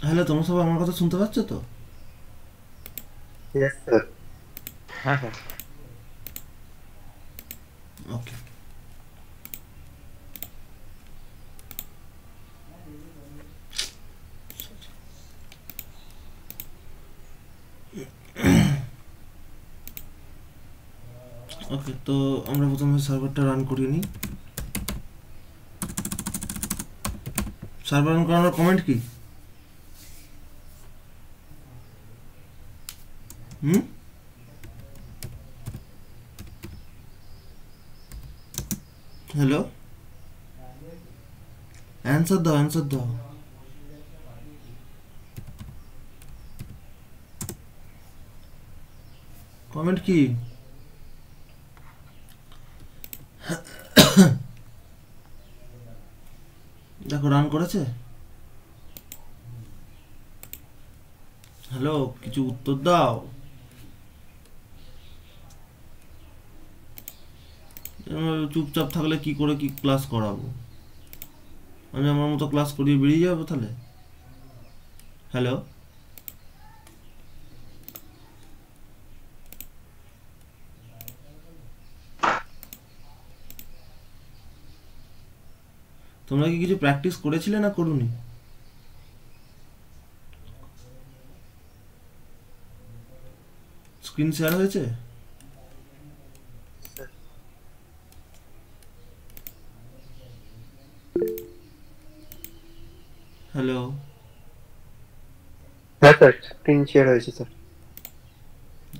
Hello, তোমরা সবাই আমার কথা শুনতে পাচ্ছ তো? Yes, sir. হ্যাঁ স্যার। ওকে। ওকে, তো আমরা প্রথমে সার্ভারটা রান করিয়ে নিই। সার্ভার রান করানোর কমেন্ট কি? হুম? হ্যালো, অ্যান্সার দাও, অ্যান্সার দাও। কমেন্ট কি? দেখো রান করেছে। হ্যালো, কিছু উত্তর দাও। চুপচাপ থাকলে কি করে কি ক্লাস করাবো? আমি আমার মতো ক্লাস করিয়ে বেরিয়ে যাবো তাহলে? হ্যালো, তোমরা কি কিছু প্র্যাকটিস করেছিলে না করুনি? স্ক্রিন শেয়ার হয়েছে? Sir. হ্যালো, হ্যাঁ স্যার, স্ক্রিন শেয়ার হয়েছে স্যার।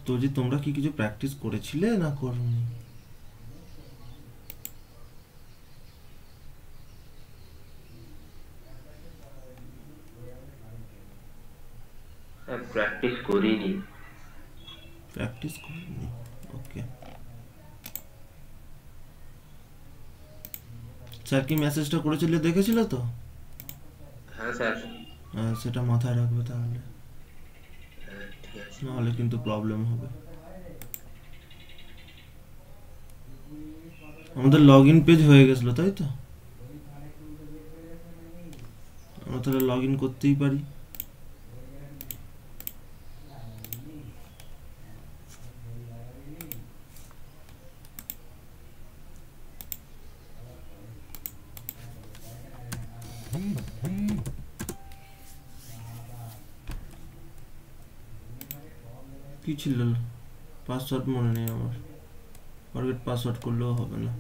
তো যে তোমরা কি কিছু প্র্যাকটিস করেছিলে না করুনি? প্র্যাকটিস করিনি। প্র্যাকটিস করিনি। ওকে। স্যার কি মেসেজটা করেছিলে দেখেছিল তো? হ্যাঁ স্যার। সেটা মাথায় রাখবে তাহলে, হ্যাঁ ঠিক আছে। নাহলে কিন্তু প্রবলেম হবে। আমাদের লগ ইন পেজ হয়ে গেছিলো তাই তো? আমরা তাহলে লগ ইন করতেই পারি। কি ছিল? পাসওয়ার্ড মনে নেই আমার। ফরগেট পাসওয়ার্ড করলেও হবে না।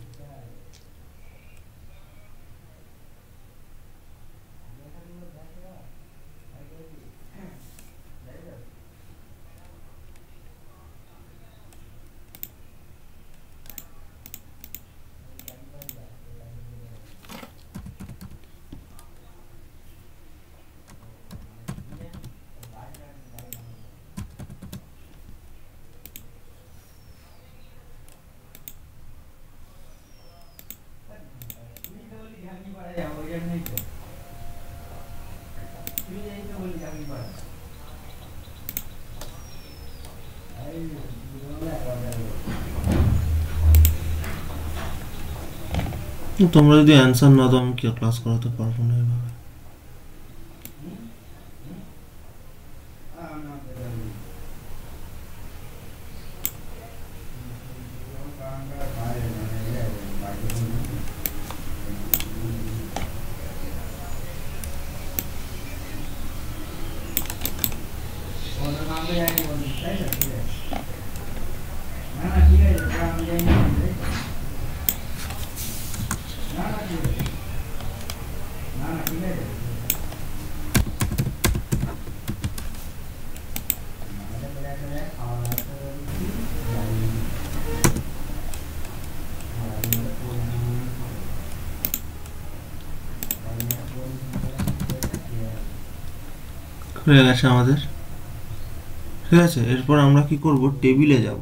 তোমরা যদি অ্যান্সার না দাও আমি কি ক্লাস করাতে পারবো না এভাবে। হয়ে গেছে আমাদের। ঠিক আছে, এরপর আমরা কি করব, টেবিলে যাব।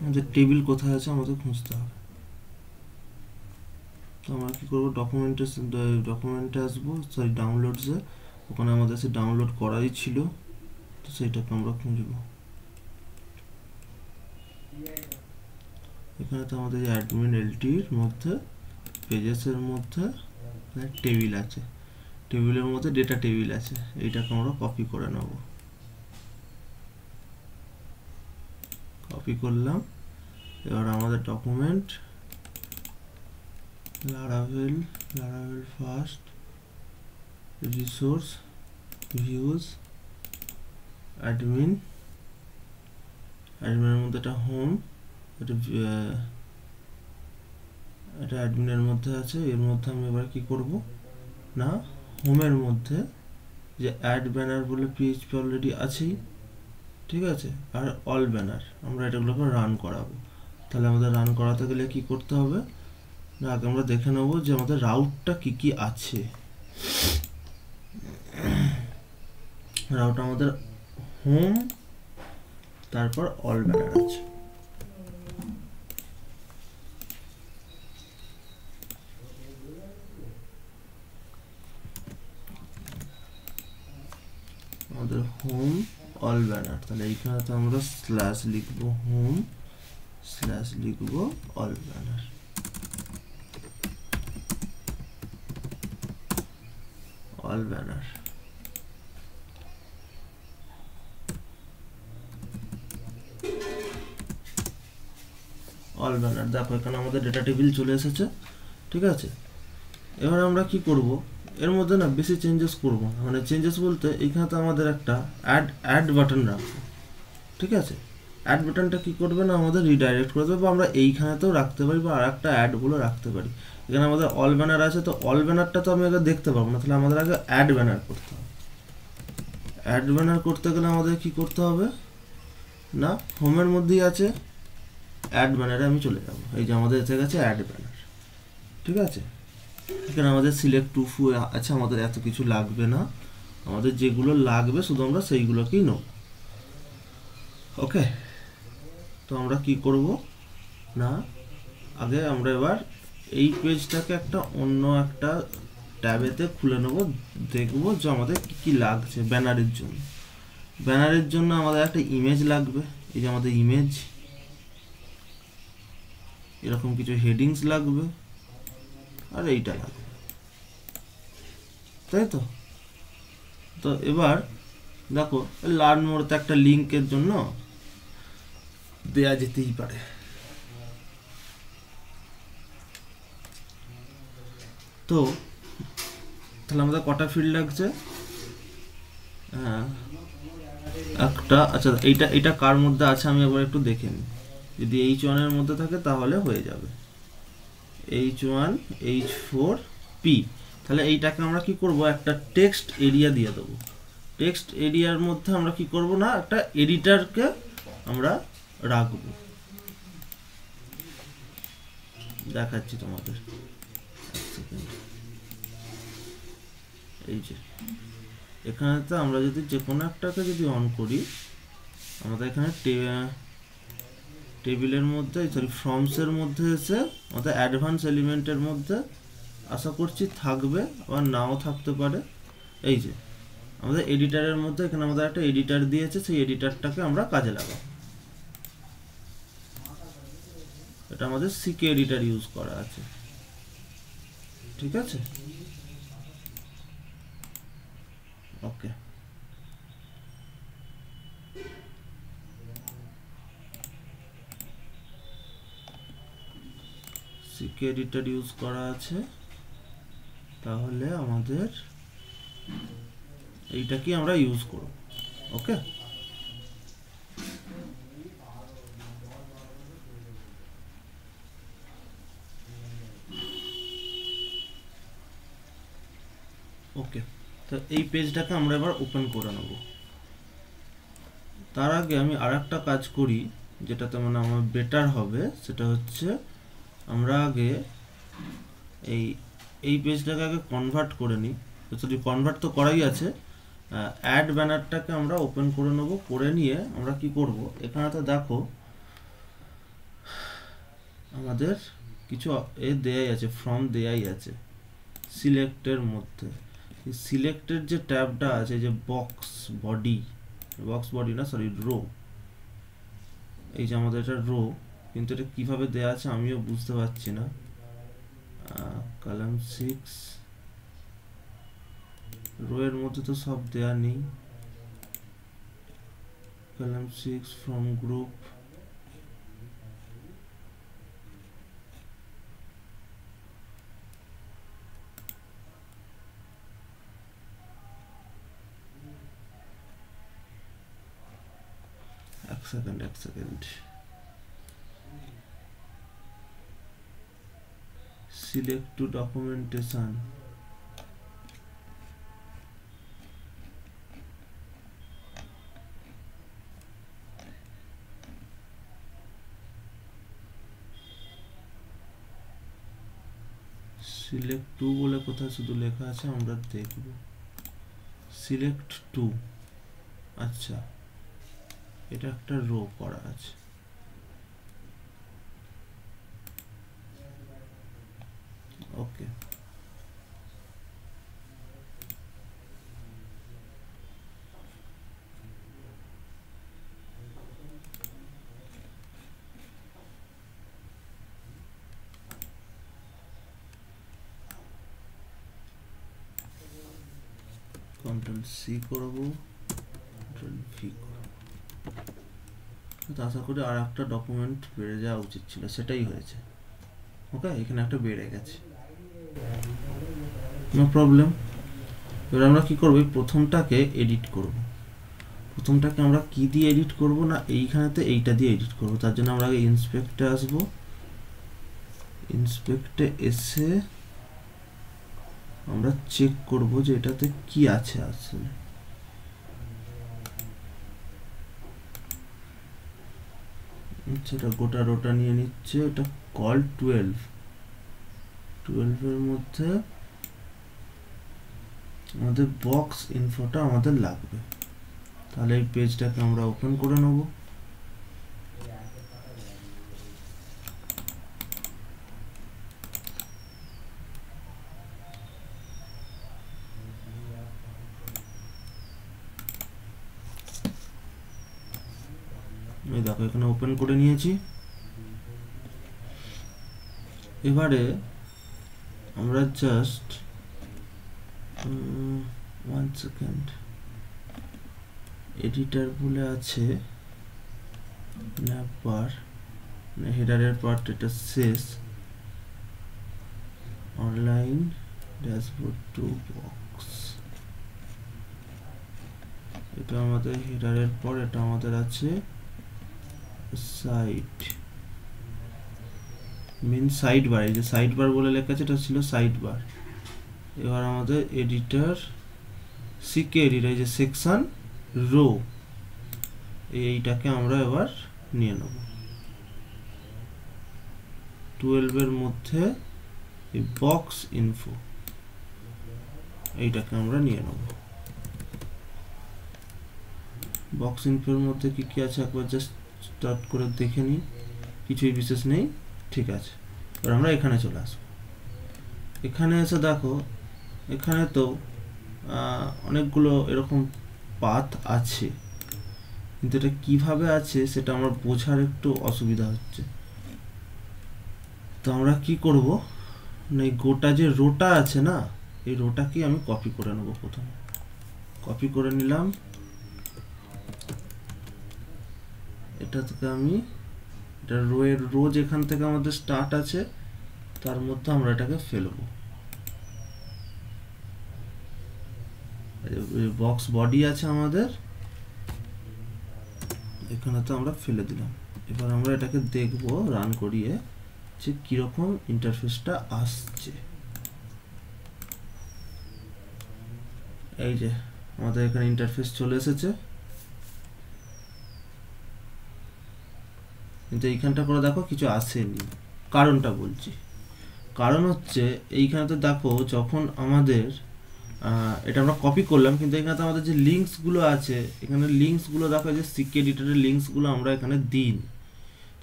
আমাদের টেবিল কোথায় আছে আমাদের খুঁজতে হবে। তো আমরা কি করব, ডকুমেন্টে আসবো, সরি ডাউনলোডসে। ওখানে আমাদের সে ডাউনলোড করাই ছিল, তো সেইটাকে আমরা খুঁজব। এখানে তো আমাদের অ্যাডমিন এলটির মধ্যে পেজেসের মধ্যে টেবিল আছে। টেবিলের মধ্যে ডেটা টেবিল আছে, এইটাকে আমরা কপি করে নেব। কপি করলাম। এবার আমাদের document Laravel first resource views অ্যাডমিনের মধ্যে এটা হোম, এটা অ্যাডমিনের মধ্যে আছে। এর মধ্যে আমি এবার কি করব না, হোমের মধ্যে যে অ্যাড ব্যানার বলে পিএইচপি অলরেডি আছেই, ঠিক আছে, আর অল ব্যানার আমরা এটাগুলোকে রান করাবো। তাহলে আমাদের রান করাতে গেলে কি করতে হবে না, আগে আমরা দেখে নেব যে আমাদের রাউটটা কি কি আছে। রাউট আমাদের হোম, তারপর অল ব্যানার আছে। আমাদের হোম অল ব্যানার, তাহলে এইখানে তো আমরা স্ল্যাশ লিখবো হোম স্ল্যাশ লিখবো all banner. All banner all banner দেখো এখানে আমাদের ডেটা টেবিল চলে এসেছে, ঠিক আছে। এবার আমরা কি করব, এর মধ্যে না বেশি চেঞ্জেস করব না, মানে চেঞ্জেস বলতে এইখানে তো আমাদের একটা অ্যাড বাটন রাখবো, ঠিক আছে। অ্যাড বাটনটা কি করবে না, আমাদের রিডাইরেক্ট করে দেবে, বা আমরা এইখানেতেও রাখতে পারি বা আর একটা অ্যাড বলে রাখতে পারি। এখানে আমাদের অল ব্যানার আছে, তো অল ব্যানারটা তো আমি আগে দেখতে পাবো না, তাহলে আমাদের আগে অ্যাড ব্যানার করতে হবে। অ্যাড ব্যানার করতে গেলে আমাদের কি করতে হবে না, হোমের মধ্যেই আছে, অ্যাড ব্যানারে আমি চলে যাব। এই যে আমাদের এসে গেছে অ্যাড ব্যানার, ঠিক আছে। এখানে আমাদের সিলেক্ট টু ফু আছে, আমাদের এত কিছু লাগবে না, আমাদের যেগুলো লাগবে শুধু আমরা সেইগুলোকেই নেব। ওকে, তো আমরা কি করব না, আগে আমরা এবার এই পেজটাকে একটা অন্য একটা ট্যাবেতে খুলে নেব, দেখব যে আমাদের কি কি লাগছে ব্যানারের জন্য। ব্যানারের জন্য আমাদের একটা ইমেজ লাগবে, এই যে আমাদের ইমেজ, এরকম কিছু হেডিংস লাগবে, আর এইটা লাগবে, তাই তো। তো এবার দেখো লার্ন মোরতে একটা লিঙ্কের জন্য দেয়া যেতেই পারে। তো তাহলে আমাদের কটা ফিল্ড লাগছে, একটা। আচ্ছা এইটা কার মধ্যে আছে আমি একবার একটু দেখে নিই, যদি H1 এর মধ্যে থাকে তাহলে হয়ে যাবে H1 H4 P। তাহলে এইটাকে আমরা কি করব, একটা টেক্সট এরিয়া দিয়ে দেবো। টেক্সট এরিয়ার মধ্যে আমরা কি করব না, একটা এডিটরকে আমরা রাখবো, দেখাচ্ছি তোমাদের। এই যে এখানে তো আমরা যদি যে কোনো একটাকে যদি অন করি, আমাদের এখানে টেবিলের মধ্যে সরি ফর্মসের মধ্যে এসে আমাদের অ্যাডভান্স এলিমেন্টের মধ্যে আশা করছি থাকবে, আবার নাও থাকতে পারে। এই যে আমাদের এডিটরের মধ্যে এখানে আমাদের একটা এডিটর দিয়েছে, সেই এডিটরটাকে আমরা কাজে লাগাবো। এটা আমাদের সিকে এডিটর ইউজ করা আছে, ঠিক আছে। ওকে, সিকে এডিটর ইউজ করা আছে, তাহলে আমাদের এইটা কি আমরা ইউজ করব। ওকে, ওকে। তো এই পেজটাকে আমরা এবার ওপেন করে নেব। তার আগে আমি আরেকটা কাজ করি, যেটাতে মানে আমার বেটার হবে, সেটা হচ্ছে আমরা আগে এই পেজটাকে আগে কনভার্ট করে নিই। সরি, কনভার্ট তো করাই আছে। অ্যাড ব্যানারটাকে আমরা ওপেন করে নেব, করে নিয়ে আমরা কি করব, এখানে তো দেখো আমাদের কিছু দেয়াই আছে, ফর্ম দেয়াই আছে সিলেক্টের মধ্যে। সিলেক্টের যে ট্যাবটা আছে, যে বক্স বডি না সরি রো, এই যে আমাদের এটা রো, কিন্তু এটা কিভাবে দেয়া আছে আমিও বুঝতে পারছি না। কলাম 6 রো এর মধ্যে তো সব দেয়া নেই। কলাম 6 ফ্রম গ্রুপ, এক second select two documentation, select two বলে কোথায় শুধু লেখা আছে, আমরা দেখব। সিলেক্ট টু, আচ্ছা এটা একটা রো করা আছে। ওকে, কন্ট্রোল সি করব, কন্ট্রোল ভি করব। তো আশা করি আর একটা ডকুমেন্ট বেড়ে যাওয়া উচিত ছিল, সেটাই হয়েছে। ওকে, এখানে একটা বেড়ে গেছে, নো প্রবলেম। এবার আমরা কি করব, প্রথমটাকে এডিট করব। প্রথমটাকে আমরা কি দিয়ে এডিট করব না, এইখানেতে এইটা দিয়ে এডিট করব। তার জন্য আমরা আগে ইন্সপেক্টে আসব, ইন্সপেক্টে এসে আমরা চেক করব যে এটাতে কি আছে আসলে। এটা গোটা রোটা নিয়ে নিচ্ছে, এটা কল 12 এর মধ্যে আমাদের বক্স ইনফোটা আমাদের লাগবে। তাহলে এই পেজটাকে আমরা ওপেন করে নেব। এই দেখো এখানে ওপেন করে নিয়েছি। এবারে আমরা জাস্ট 1 সেকেন্ড, এডিটর বলে আছে ন্যাপবার, হেডারের পার্ট এটা শেষ, অনলাইন ড্যাশবোর্ড টু বক্স, এটা আমাদের হেডারের পর, এটা আমাদের আছে সাইড, মেন সাইড বার। এই যে সাইড বার বলে লেখা আছে, এটা ছিল সাইড বার। এবার আমাদের এডিটর সিকে এডিটর, এই যে সেকশন রো, এইটাকে আমরা এবার নিয়ে নেব 12 এর মধ্যে। এই বক্স ইনফো এইটাকে আমরা নিয়ে নেব। বক্স ইনফোর মধ্যে কি কি আছে একবার জাস্ট স্টার্ট করে দেখে নিই, কিছুই বিশেষ নেই, ঠিক আছে। এবার আমরা এখানে চলে আসবো। এখানে এসে দেখো এখানে তো অনেকগুলো এরকম পাথ আছে, কিন্তু এটা কিভাবে আছে সেটা আমার বোঝার একটু অসুবিধা হচ্ছে। তো আমরা কি করব না, এই গোটা যে রোটা আছে না, এই রোটাকে আমি কপি করে নেব। প্রথমে কপি করে নিলাম, এটা থেকে আমি এটা রো যেখান থেকে আমাদের স্টার্ট আছে তার মধ্যে আমরা এটাকে ফেলবো। বক্স বডি আছে আমাদের, এখানে তো আমরা ফেলে দিলাম। এবার আমরা এটাকে দেখবো রান করিয়ে যে কিরকম ইন্টারফেসটা আসছে। এই যে আমাদের এখানে ইন্টারফেস চলে এসেছে, কিন্তু এইখানটা করে দেখো কিছু আসেনি। কারণটা বলছি, কারণ হচ্ছে এইখানে তো দেখো যখন আমাদের এটা আমরা কপি করলাম, কিন্তু এখানে তো আমাদের যে লিঙ্কসগুলো আছে, এখানে লিঙ্কসগুলো দেখো যে সিক এডিটরের লিঙ্কসগুলো আমরা এখানে দিই,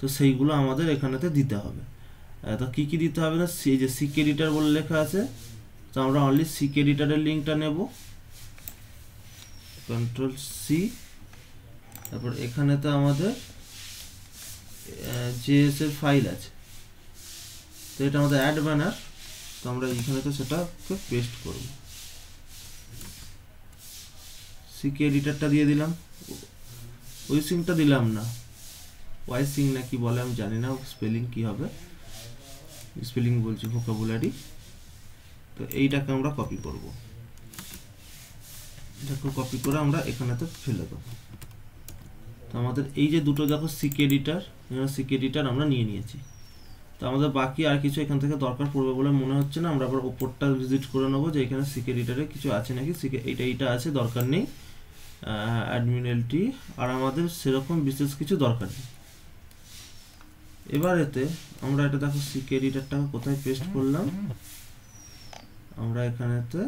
তো সেইগুলো আমাদের এখানেতে দিতে হবে। তো কী কী দিতে হবে না, সেই যে সিক এডিটর বলে লেখা আছে, তো আমরা অনলি সিক এডিটরের লিঙ্কটা নেব, কন্ট্রোল সি। তারপর এখানে তো আমাদের জেএস এর ফাইল আছে, তো এটা আমাদের অ্যাড ব্যানার, তো আমরা এইখানে তো সেটাকে পেস্ট করব। সিকে এডিটরটা দিয়ে দিলাম, ওই সিংটা দিলাম না, ওয়াই সিং না কি বলে আমি জানি না, স্পেলিং কি হবে, স্পেলিং বলছি ভোকাবুলারি। তো এইটাকে আমরা কপি করব, এটাকে কপি করে আমরা এখানেতে ফেলে দেবো। তো আমাদের এই যে দুটো দেখো সিকে এডিটর, সিকে এডিটর আমরা নিয়ে নিয়েছি। তো আমাদের বাকি আর কিছু এখান থেকে দরকার পড়বে বলে মনে হচ্ছে না, আমরা আবার ওপরটা ভিজিট করে নেবো যে এখানে সিকে এডিটরে কিছু আছে নাকি। সিকে এইটা আছে, দরকার নেই। অ্যাডমিনেলটি আর আমাদের সেরকম বিশেষ কিছু দরকার নেই। এবার এতে আমরা এটা দেখো সিকে এডিটরটাকে কোথায় পেস্ট করলাম, আমরা এখানেতে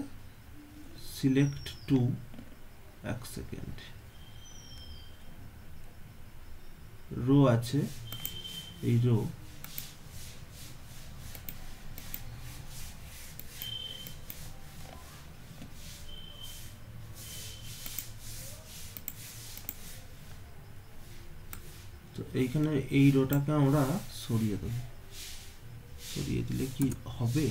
সিলেক্ট টু, এক সেকেন্ড, রো আছে, এই রো তো এইখানে এই রোটাকে আমরা সরিয়ে দেব, সরিয়ে দিলে কি হবে,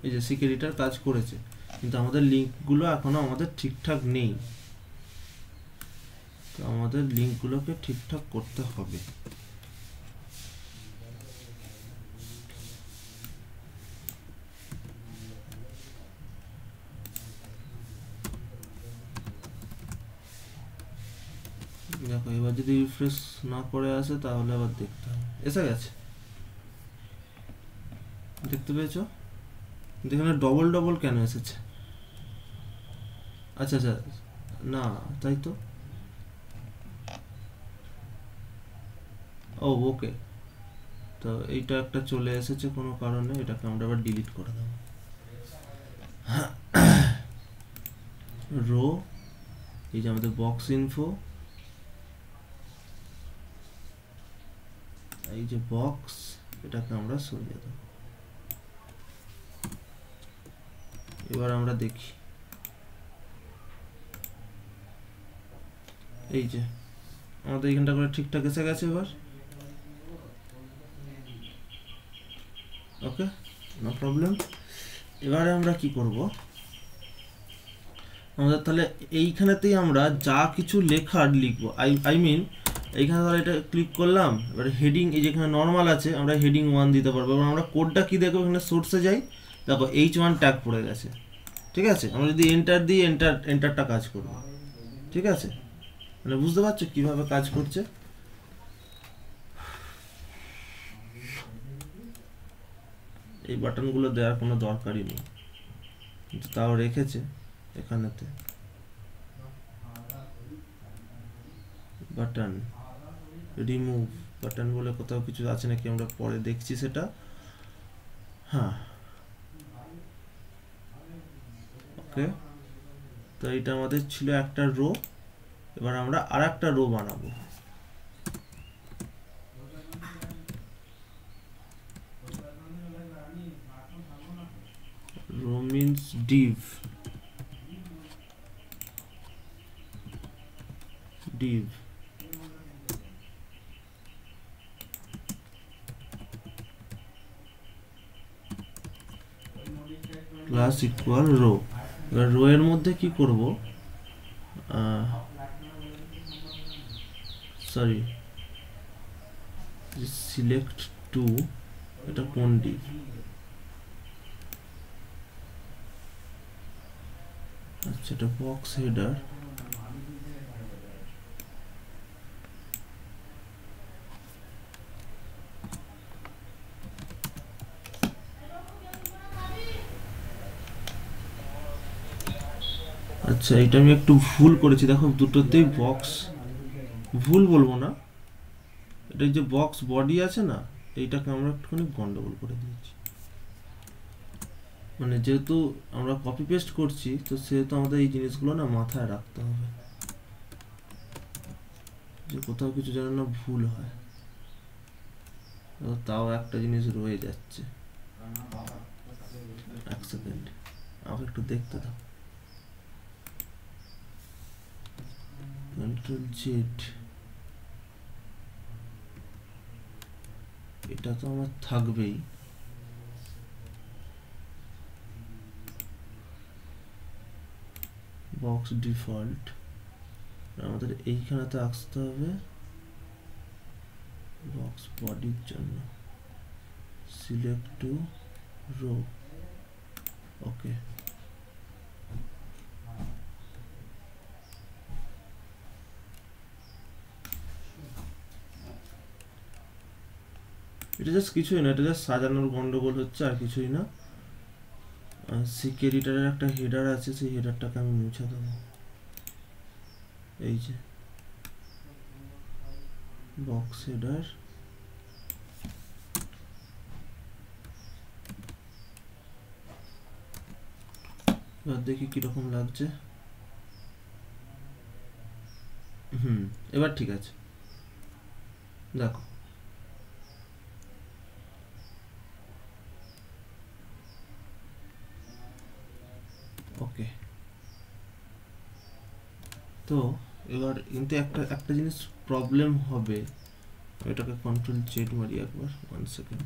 এই যে সিকিউরিটির কাজ করেছে, কিন্তু আমাদের লিঙ্কগুলো এখনো আমাদের ঠিকঠাক নেই। তো আমাদের লিঙ্কগুলোকে ঠিকঠাক করতে হবে। দেখো এবার যদি রিফ্রেশ না করে আসে তাহলে আবার দেখতে হবে। এসে গেছে, দেখতে পেয়েছো? এখানে ডবল ডবল কেন এসেছে? আচ্ছা আচ্ছা, না তাই তো, ও ওকে। তো এইটা একটা চলে এসেছে কোনো কারণে, এটাকে আমরা আবার ডিলিট করে দেবো। রো, এই যে আমাদের বক্স ইনফো, এই যে বক্স, এটাকে আমরা সরিয়ে দেবো। এবার আমরা দেখি, এই যে আমাদের এখানটা করে ঠিকঠাক এসে গেছে। এবার ওকে, নো প্রবলেম। এবারে আমরা কি করব, আমাদের তাহলে এইখানেতেই আমরা যা কিছু লেখার লিখবো, আই মিন এইখানে ধরো এটা ক্লিক করলাম, এবারে হেডিং, এই যেখানে নর্মাল আছে আমরা হেডিং 1 দিতে পারবো। এবার আমরা কোডটা কি দেখবো, এখানে সোর্সে যাই, দেখো H1 ট্যাগ পড়ে গেছে, ঠিক আছে। আমরা যদি এন্টার দিই, এন্টারটা কাজ করবে, ঠিক আছে। মানে বুঝতে পারছো কিভাবে কাজ করছে? এই বাটনগুলো দেওয়ার কোনো দরকারই নেই, কিন্তু তাও রেখেছে এখানেতে। বাটন রিমুভ, বাটন বলে কোথাও কিছু আছে নাকি আমরা পরে দেখছি সেটা। হ্যাঁ ওকে, তো এটা আমাদের ছিল একটা রো। এবার আমরা আর একটা রো বানাবো। Row means div, class equal row. এবার রো এর মধ্যে কি করব, সরি সিলেক্ট টু, এটা কোন div, আচ্ছা এটা বক্স হেডার। আচ্ছা এটা আমি একটু ভুল করেছি, দেখো দুটোতেই বক্স, ভুল বলবো না, এটা যে বক্স বডি আছে না, এইটাকে আমরা একটুখানি গন্ডগোল করে দিয়েছি। মানে যেহেতু আমরা কপি পেস্ট করছি, তো সেহেতু আমাদের এই জিনিসগুলো না মাথায় রাখতে হবে, যে কোথাও কিছু যেন না ভুল হয়। তাও একটা জিনিস রয়ে যাচ্ছে, এক সেকেন্ড আমাকে একটু দেখতে দাও। কন্ট্রোল জেড, এটা তো আমার থাকবেই। বক্স ডিফল্ট, আমাদের এইখানেতে আসতে হবে বক্স বডির জন্য, সিলেক্ট টু রো। ওকে, এটা জাস্ট কিছুই না, এটা জাস্ট সাজানোর গন্ডগোল হচ্ছে, আর কিছুই না। সিক এডিটরের একটা হেডার আছে, সেই হেডারটাকে আমি মুছে দেবো। এই যে বক্স হেডার, এবার দেখি কিরকম লাগছে। এবার ঠিক আছে, দেখো ওকে। তো এবার কিন্তু একটা জিনিস প্রবলেম হবে, এটাকে কন্ট্রোল জেড মারি একবার, 1 সেকেন্ড।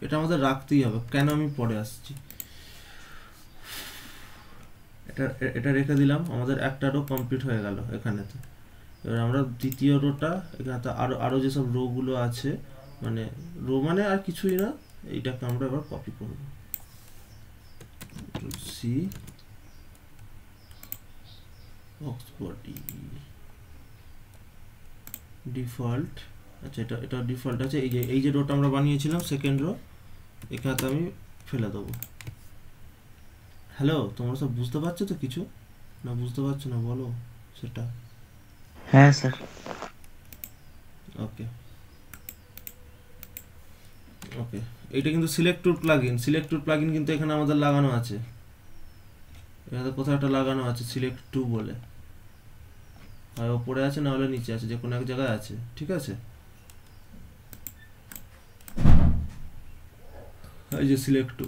এটা আমাদের রাখতেই হবে, কেন আমি পরে আসছি। এটা রেখে দিলাম, আমাদের একটা রো কমপ্লিট হয়ে গেল এখানেতে। এবার আমরা দ্বিতীয় রোটা, এখানে আরো যেসব রো গুলো আছে, মানে রো মানে আর কিছুই না, এইটাকে আমরা এবার কপি করব। সি বক্স বডি ডিফল্ট, আচ্ছা এটা ডিফল্ট আছে। এই যে রোটা আমরা বানিয়েছিলাম সেকেন্ড রো, এখানে আমি ফেলে দেবো। হ্যালো, তোমরা সব বুঝতে পারছো তো কিছু? না বুঝতে পারছো না বলো সেটা। হ্যাঁ স্যার। ওকে ওকে, এইটা কিন্তু সিলেক্ট টুল প্লাগইন, সিলেক্ট টুল প্লাগইন কিন্তু এখানে আমাদের লাগানো আছে, এখানে কোথাও একটা লাগানো আছে সিলেক্ট টু বলে, হয় ওপরে আছে না হলে নিচে আছে, যে কোনো এক জায়গায় আছে, ঠিক আছে। এই যে সিলেক্ট টু,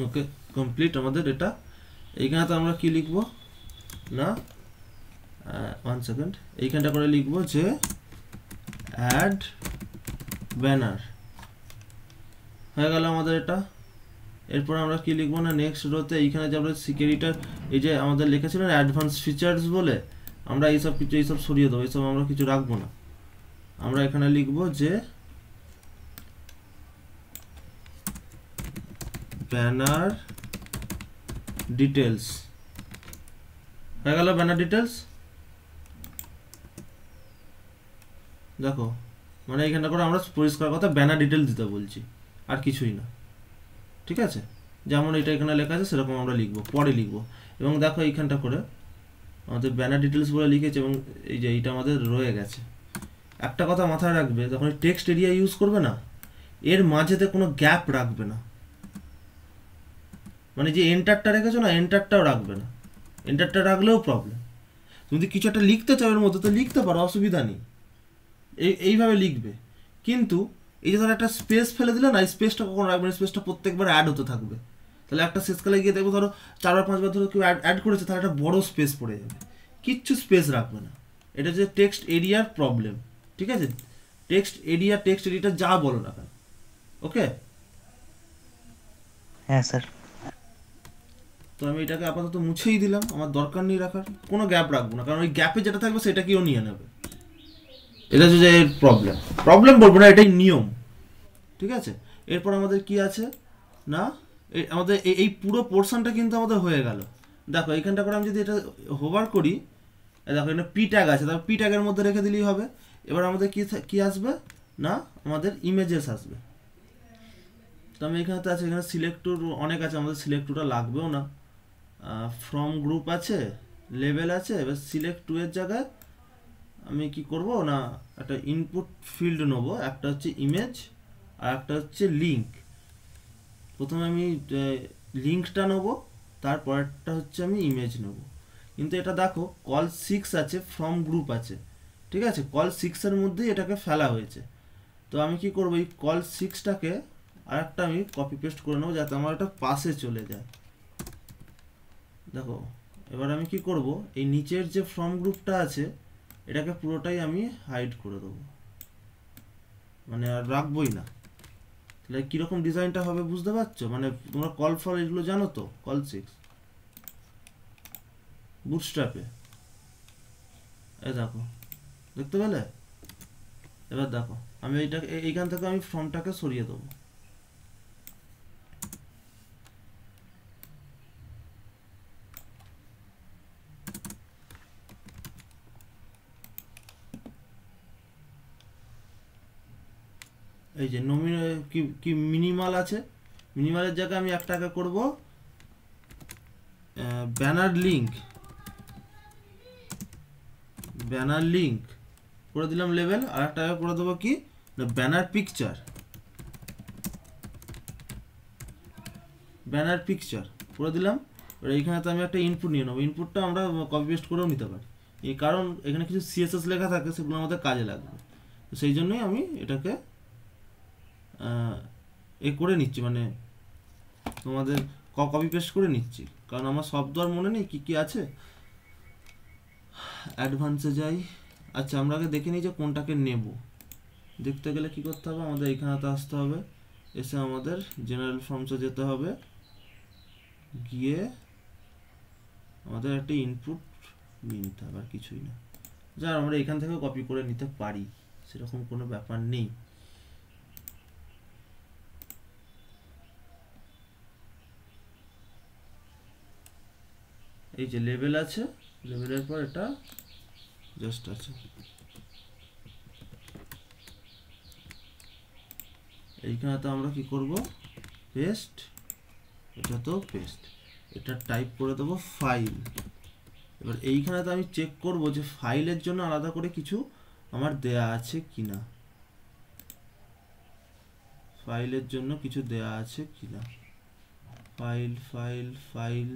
ওকে কমপ্লিট আমাদের এটা। এইখানে তো আমরা কি লিখবো না, 1 সেকেন্ড, এইখানটা করে লিখবো যে অ্যাড ব্যানার, হয়ে গেল আমাদের এটা। এরপর আমরা কি লিখবো না, নেক্সট রোতে এইখানে যে আমরা সিকিউরিটার, এই যে আমাদের লেখা ছিল না অ্যাডভান্স ফিচার্স বলে, আমরা এইসব কিছু এইসব সরিয়ে দেবো, এইসব আমরা কিছু রাখবো না। আমরা এখানে লিখবো যে ব্যানার ডিটেলস, হয়ে গেল ব্যানার ডিটেলস। দেখো মানে এইখানটা করে আমরা পরিষ্কার কথা ব্যানার ডিটেলস দিতে বলছি, আর কিছুই না, ঠিক আছে। যেমন এটা এখানে লেখা আছে সেরকম আমরা লিখবো, পরে লিখবো। এবং দেখো এইখানটা করে আমাদের ব্যানার ডিটেলস বলে লিখেছে, এবং এই যে এইটা আমাদের রয়ে গেছে। একটা কথা মাথায় রাখবে, যখন টেক্সট এরিয়া ইউজ করবে না, এর মাঝেতে কোনো গ্যাপ রাখবে না, মানে যে এন্টারটা রেখেছো না, এন্টারটাও রাখবে না, এন্টারটা রাখলেও প্রবলেম। তুমি যদি কিছু একটা লিখতে চাও এর মধ্যে তো লিখতে পারো, অসুবিধা নেই, এইভাবে লিখবে। কিন্তু এই যে ধরো একটা স্পেস ফেলে দিলে না, এই স্পেসটা কখন রাখবে, স্পেসটা প্রত্যেকবার অ্যাড হতে থাকবে, তাহলে একটা শেষকালে গিয়ে দেখবো ধরো 4বার 5বার ধরো কেউ অ্যাড করেছে, তাহলে একটা বড় স্পেস পড়ে যাবে, কিচ্ছু স্পেস রাখবে না। এটা যে টেক্সট এরিয়ার প্রবলেম, ঠিক আছে। টেক্সট এডিটর যা বলো না কেন, ওকে। হ্যাঁ স্যার। তো আমি এটাকে আপাতত মুছেই দিলাম, আমার দরকার নেই রাখার, কোনো গ্যাপ রাখবো না, কারণ ওই গ্যাপে যেটা থাকবে সেটা কেউ নিয়ে নেবে। এটা হচ্ছে যে প্রবলেম বলবো না, এটাই নিয়ম, ঠিক আছে। এরপর আমাদের কি আছে না, আমাদের এই পুরো পোর্শনটা কিন্তু আমাদের হয়ে গেল। দেখো এইখানটা করে আমি যদি এটা হোভার করি, দেখো এখানে পি ট্যাগ আছে, তারপর পি ট্যাগের মধ্যে রেখে দিলেই হবে। এবার আমাদের কি আসবে না, আমাদের ইমেজেস আসবে। তো আমি এখানে তো আছে, এখানে সিলেক্ট টুর অনেক আছে, আমাদের সিলেক্ট টুটা লাগবেও না। ফ্রম গ্রুপ আছে, লেভেল আছে। এবার সিলেক্ট টু এর জায়গায় আমি কি করব না, একটা ইনপুট ফিল্ড নেব, একটা হচ্ছে ইমেজ আর একটা হচ্ছে লিঙ্ক। প্রথমে আমি লিঙ্কটা নেব, তারপরটা হচ্ছে আমি ইমেজ নেব। কিন্তু এটা দেখো কল 6 আছে, ফ্রম গ্রুপ আছে, ঠিক আছে। কল 6-এর মধ্যেই এটাকে ফেলা হয়েছে। তো আমি কি করব, এই কল 6টাকে আর একটা আমি কপি পেস্ট করে নেবো, যাতে আমার এটা পাশে চলে যায়। দেখো এবার আমি কি করব, এই নিচের যে ফ্রম গ্রুপটা আছে এটাকে পুরোটাই আমি হাইড করে দেবো, মানে আর রাখবোই না, তাহলে কীরকম ডিজাইনটা হবে বুঝতে পারছো? মানে তোমরা কল ফল এগুলো জানো তো, কল 6 বুটস্ট্র্যাপে এই দেখো, দেখতে পেলে? এবার দেখো আমি এইখান থেকে আমি ফর্মটাকে সরিয়ে দেবো। এই যে কি মিনিমাল আছে, মিনিমালের জায়গায় আমি একটাকে করব ব্যানার লিঙ্ক করে দিলাম লেভেল, আর একটাকে করে দেবো কি ব্যানার পিকচার করে দিলাম। এবার এইখানে তো আমি একটা ইনপুট নিয়ে নেবো, ইনপুটটা আমরা কপি পেস্ট করেও নিতে পারি, এই কারণ এখানে কিছু সিএসএস লেখা থাকে, সেগুলো আমাদের কাজে লাগবে। তো সেই জন্যই আমি এটাকে করে নিচ্ছি, মানে তোমাদের কপি পেস্ট করে নিচ্ছি, কারণ আমার শব্দ আর মনে নেই কি আছে। অ্যাডভান্সে যাই। আচ্ছা আমরা আগে দেখে নিই যে কোনটাকে নেব। দেখতে গেলে কি করতে হবে, আমাদের এইখানেতে আসতে হবে, এসে আমাদের জেনারেল ফর্মসে যেতে হবে, গিয়ে আমাদের একটা ইনপুট নিয়ে নিতে হবে, আর কিছুই না। যার আমরা এখান থেকে কপি করে নিতে পারি, সেরকম কোনো ব্যাপার নেই। এই যে লেভেল আছে, লেভেলের পর এটা জাস্ট আছে। এইখানে তো আমরা কি করব, পেস্ট, এটা তো পেস্ট, এটা টাইপ করে দেবো ফাইল। এবার এইখানে তো আমি চেক করব যে ফাইলের জন্য আলাদা করে কিছু আমার দেয়া আছে কিনা, ফাইলের জন্য কিছু দেয়া আছে কিনা। ফাইল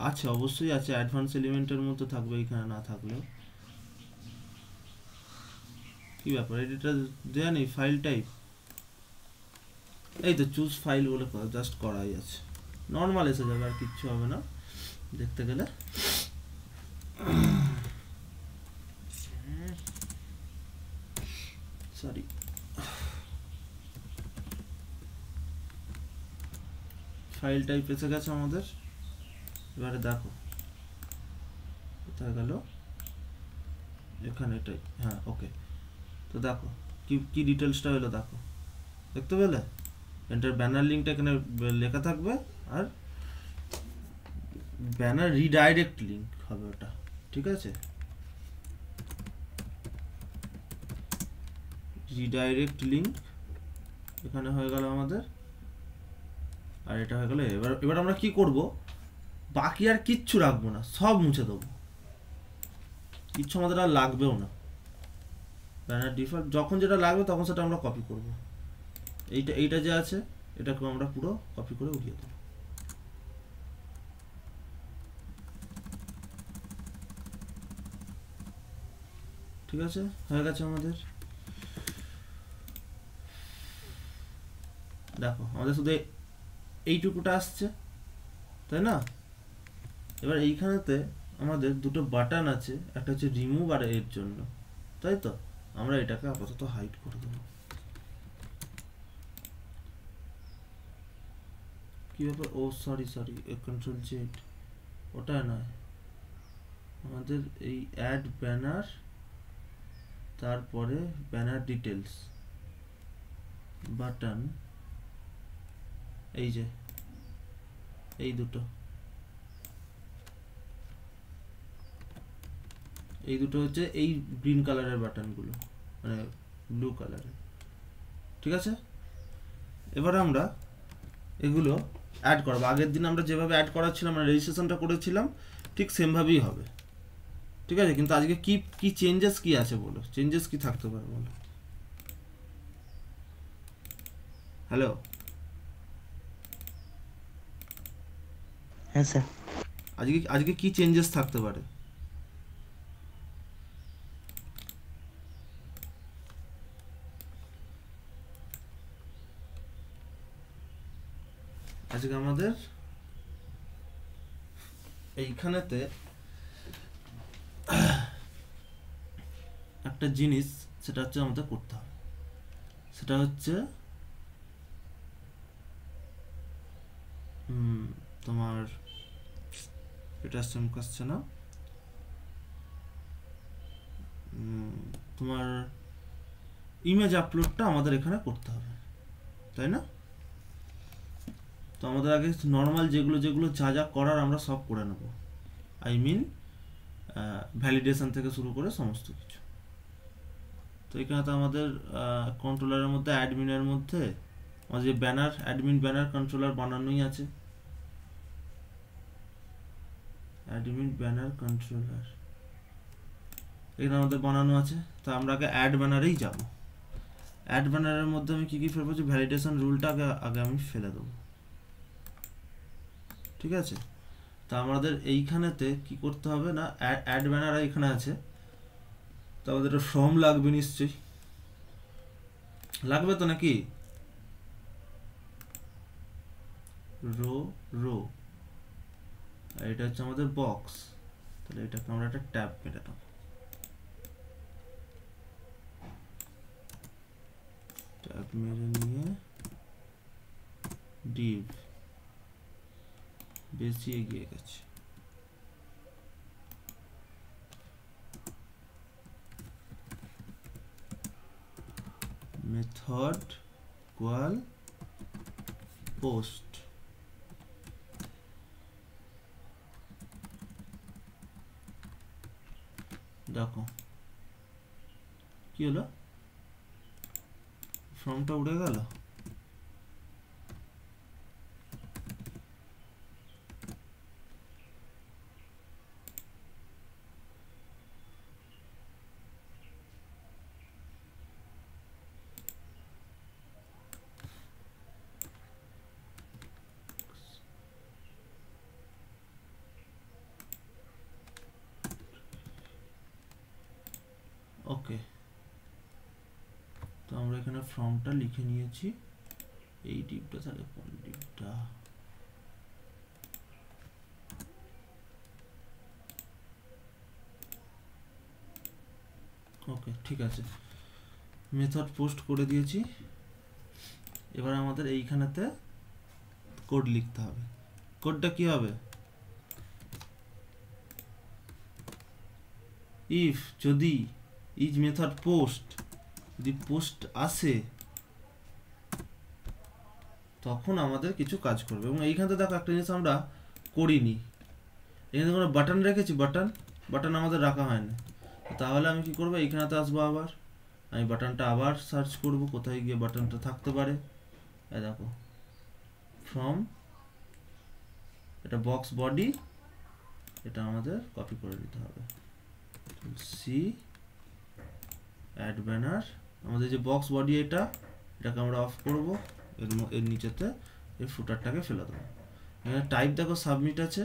আছে, অবশ্যই আছে, অ্যাডভান্স এলিমেন্টের মধ্যে থাকবে, এখানে না থাকলেও কি ব্যাপার, এটা দেয়া নেই ফাইল টাইপ। এই তো চুজ ফাইল বলে জাস্ট করাই আছে, নর্মাল এসে যাবে, আর কিচ্ছু হবে না দেখতে গেলে। সরি, ফাইল টাইপ এসে গেছে আমাদের। এবারে দেখো কোথায় গেল, এখানে এটাই, হ্যাঁ ওকে। তো দেখো কি ডিটেলসটা হলো, দেখো দেখতে পেলে, এন্টার ব্যানার লিঙ্কটা এখানে লেখা থাকবে, আর ব্যানার রিডাইরেক্ট লিঙ্ক হবে ওটা, ঠিক আছে? রিডাইরেক্ট লিঙ্ক এখানে হয়ে গেল আমাদের, আর এটা হয়ে গেল। এবার আমরা কি করব, বাকি আর কিচ্ছু রাখবো না, সব মুছে দেবো, কিচ্ছু আমাদের আর লাগবেও না। ব্যানার ডিফল্ট যখন যেটা লাগবে তখন সেটা আমরা কপি করব। এইটা যে আছে এটাকে আমরা পুরো কপি করে উঠিয়ে দেবো। ঠিক আছে, হয়ে গেছে আমাদের। দেখো আমাদের শুধু এইটুকুটা আসছে, তাই না? এবার এইখানেতে আমাদের দুটো বাটন আছে, একটা হচ্ছে রিমুভ আর এর জন্য, তাই তো? আমরা এটাকে আপাতত হাইড করে দেবো। কি ব্যাপার, ও সরি কন্ট্রোল জেড, ওটা নয়, আমাদের এই অ্যাড ব্যানার, তারপরে ব্যানার ডিটেলস বাটন, এই যে এই দুটো হচ্ছে এই গ্রিন কালারের বাটনগুলো, মানে ব্লু কালারের, ঠিক আছে? এবার আমরা এগুলো অ্যাড করবো। আগের দিন আমরা যেভাবে অ্যাড করাচ্ছিলাম, আমরা রেজিস্ট্রেশনটা করেছিলাম, ঠিক সেমভাবেই হবে, ঠিক আছে? কিন্তু আজকে কি চেঞ্জেস কি আছে বলো, চেঞ্জেস কি থাকতে পারে বলো। হ্যালো, হ্যাঁ স্যার। আজকে কি চেঞ্জেস থাকতে পারে? আজকে আমাদের এইখানেতে একটা জিনিস, সেটা হচ্ছে আমাদের করতে হবে, সেটা হচ্ছে তোমার এটা সেম আসছে না, তোমার ইমেজ আপলোডটা আমাদের এখানে করতে হবে, তাই না? তো আমাদের আগে নর্মাল যেগুলো যেগুলো যা যা করার আমরা সব করে নেব, আই মিন ভ্যালিডেশন থেকে শুরু করে সমস্ত কিছু। তো এখানে তো আমাদের কন্ট্রোলারের মধ্যে অ্যাডমিনের মধ্যে আমাদের যে ব্যানার অ্যাডমিন ব্যানার কন্ট্রোলার বানানোই আছে, অ্যাডমিন ব্যানার কন্ট্রোলার এখানে আমাদের বানানো আছে। তো আমরা আগে অ্যাড ব্যানারেই যাব। অ্যাড ব্যানারের মধ্যে আমি কী কী ফেলবো, যে ভ্যালিডেশন রুলটা আগে আমি ফেলে দেবো, ঠিক আছে? তো আমাদের এইখানেতে কি করতে হবে না, অ্যাড ব্যানার এখানে আছে, তো আমাদের একটা ফর্ম লাগবে নিশ্চয়ই, লাগবে তো নাকি? রো রো, আর এটা হচ্ছে আমাদের বক্স, তাহলে এটাকে আমরা একটা ট্যাব মেরে দেবো, ট্যাব মেরে নিয়ে ডিভ বেশি এগিয়ে গেছে, মেথড ইকুয়াল পোস্ট, দেখো কি হলো, ফর্মটা উড়ে গেল। ওকে, তো আমরা এখানে ফর্মটা লিখে নিয়েছি, এই ডিপটা তাহলে কোন ডিপটা, ওকে ঠিক আছে, মেথড পোস্ট করে দিয়েছি। এবার আমাদের এইখানেতে কোড লিখতে হবে। কোডটা কি হবে, ইফ যদি ইজ মেথড পোস্ট, যদি পোস্ট আসে তখন আমাদের কিছু কাজ করবে। এবং এইখানে দেখো একটা জিনিস আমরা করিনি, এখানে কোনো বাটন রেখেছি, বাটন আমাদের রাখা হয়নি। তাহলে আমি কি করবো, এইখানেতে আসবো, আবার আমি বাটনটা আবার সার্চ করব কোথায় গিয়ে বাটনটা থাকতে পারে। এই দেখো ফ্রম, এটা বক্স বডি, এটা আমাদের কপি করে দিতে হবে, সি অ্যাড ব্যানার, আমাদের যে বক্স বডি এটাকে আমরা অফ করব, এর নিচেতে এই ফুটারটাকে ফেলে দেবো। এখানে টাইপ দেখো সাবমিট আছে,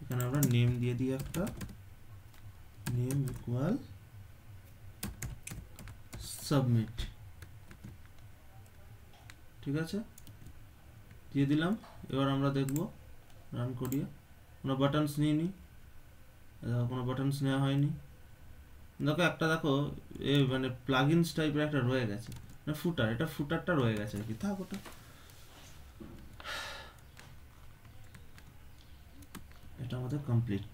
এখানে আমরা নেম দিয়ে দিই একটা, নেম ইকুয়াল সাবমিট, ঠিক আছে দিয়ে দিলাম। এবার আমরা দেখব রান করিয়ে, কোনো বাটনস নিইনি, দেখো কোনো বাটনস নেওয়া হয়নি। দেখো একটা দেখো মানে প্লাগইনস টাইপের একটা রয়ে গেছে, না ফুটার, এটা ফুটারটা রয়ে গেছে আর কি, থাক ওটা। এটা আমাদের কমপ্লিট।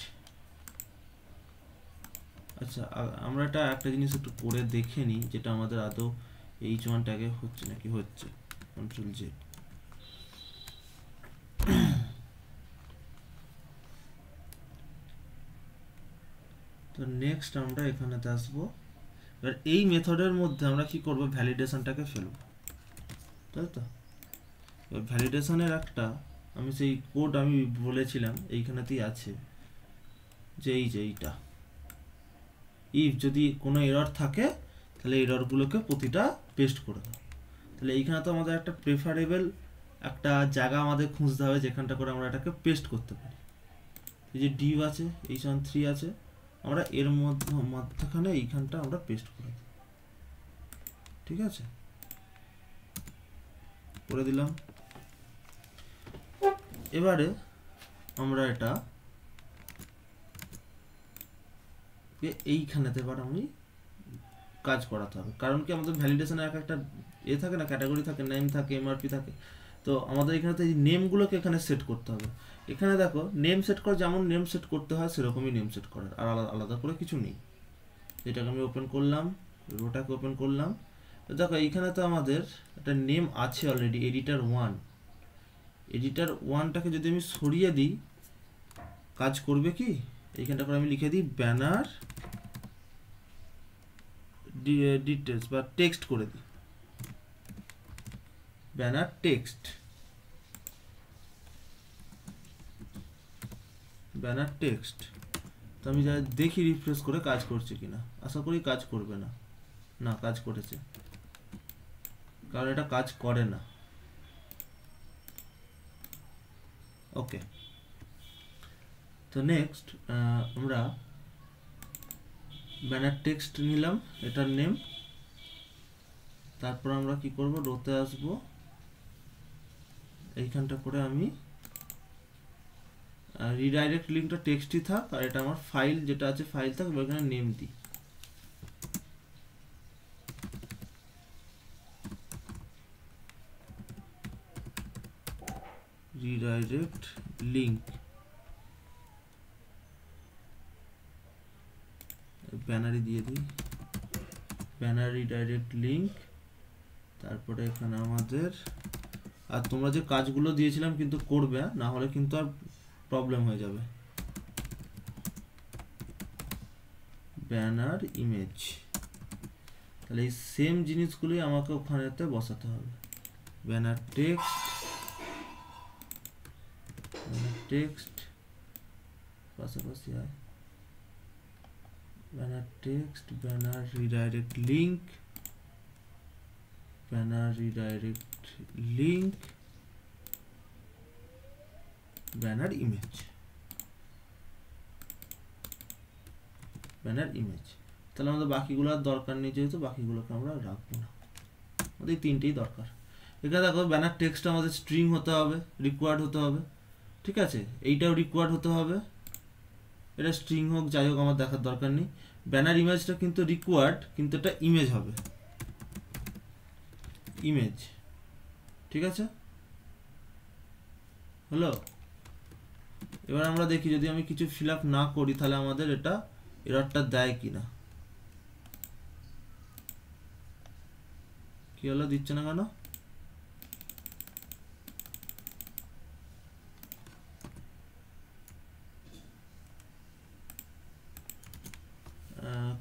আচ্ছা আমরা এটা একটা জিনিস একটু করে দেখে নিই, যেটা আমাদের আদৌ H1 ট্যাগে হচ্ছে নাকি, হচ্ছে। কন্ট্রোল জেড, তো নেক্সট আমরা এখানেতে আসবো। এবার এই মেথডের মধ্যে আমরা কি করব, ভ্যালিডেশনটাকে ফেলব, তাই তো? এবার ভ্যালিডেশনের একটা আমি সেই কোড আমি বলেছিলাম এইখানেতেই আছে, যে এইটা ইফ যদি কোনো এরর থাকে তাহলে এররগুলোকে প্রতিটা পেস্ট করে দাও। তাহলে এইখানে তো আমাদের একটা প্রেফারেবল একটা জায়গা আমাদের খুঁজতে হবে যেখানটা করে আমরা এটাকে পেস্ট করতে পারি। এই যে ডিভ আছে, H1 3 আছে, আমরা এর মধ্যখানে এইখানটা আমরা পেস্ট করে দিই, ঠিক আছে করে দিলাম। এবারে আমরা এটা এইখানেতে এবার আমি কাজ করাতে হবে, কারণ কি আমাদের ভ্যালিডেশনে একটা থাকে না, ক্যাটাগরি থাকে, নেম থাকে, এমআরপি থাকে, তো আমাদের এখানে তো এই নেমগুলোকে এখানে সেট করতে হবে। এখানে দেখো নেম সেট করা যেমন নেম সেট করতে হয় সেরকমই নেম সেট করার, আর আলাদা আলাদা করে কিছু নেই। এটাকে আমি ওপেন করলাম, রোটাকে ওপেন করলাম। তো দেখো এইখানে তো আমাদের একটা নেম আছে অলরেডি, এডিটর 1। এডিটর 1টাকে যদি আমি সরিয়ে দিই কাজ করবে কি? এইখানটা করে আমি লিখে দিই ব্যানার ডিটেলস বা টেক্সট করে দিই, ব্যানার টেক্সট, ব্যানার টেক্সট। তো আমি যা দেখি রিফ্রেশ করে কাজ করছে কিনা, আশা করি কাজ করবে না। না, কাজ করেছে, কারণ এটা কাজ করে না। ওকে, তো নেক্সট আমরা ব্যানার টেক্সট নিলাম, এটার নেম। তারপর আমরা কি করব, রোতে আসবো, এইখানটা করে আমি রিডাইরেক্ট লিঙ্কটা টেক্সটই থাক, আর এটা আমার ফাইল যেটা আছে ফাইল থাক, এখানে নেম দিই। রিডাইরেক্ট লিঙ্ক ব্যানারই দিয়ে দিই, ব্যানার রিডাইরেক্ট লিঙ্ক। তারপরে এখানে আমাদের, আর তোমরা যে কাজগুলো দিয়েছিলাম কিন্তু করবে, না হলে কিন্তু আর প্রবলেম হয়ে যাবে। ব্যানার ইমেজ, তাহলে এই সেম জিনিসগুলোই আমাকে ওখানেতে বসাতে হবে। ব্যানার টেক্সট, ব্যানার টেক্সট পাশাপাশি হয় banner text, banner redirect link, banner redirect link, banner image, banner image. তাহলে আমাদের বাকিগুলো আর দরকার নেই, যেহেতু বাকিগুলোকে আমরা রাখবো না, আমাদের তিনটেই দরকার। এখানে দেখো ব্যানার টেক্সট আমাদের স্ট্রিং হতে হবে, রিকোয়ার্ড হতে হবে, ঠিক আছে, এইটাও রিকোয়ার্ড হতে হবে। এটা স্ট্রিং হোক যাই হোক আমার দেখার দরকার নেই। ব্যানার ইমেজটা কিন্তু রিকোয়ার্ড, কিন্তু এটা ইমেজ হবে, ইমেজ, ঠিক আছে, হলো। এবার আমরা দেখি যদি আমি কিছু ফিল আপ না করি তাহলে আমাদের এটা এররটা দেয় কিনা। কি হলো, দিচ্ছে না কেন?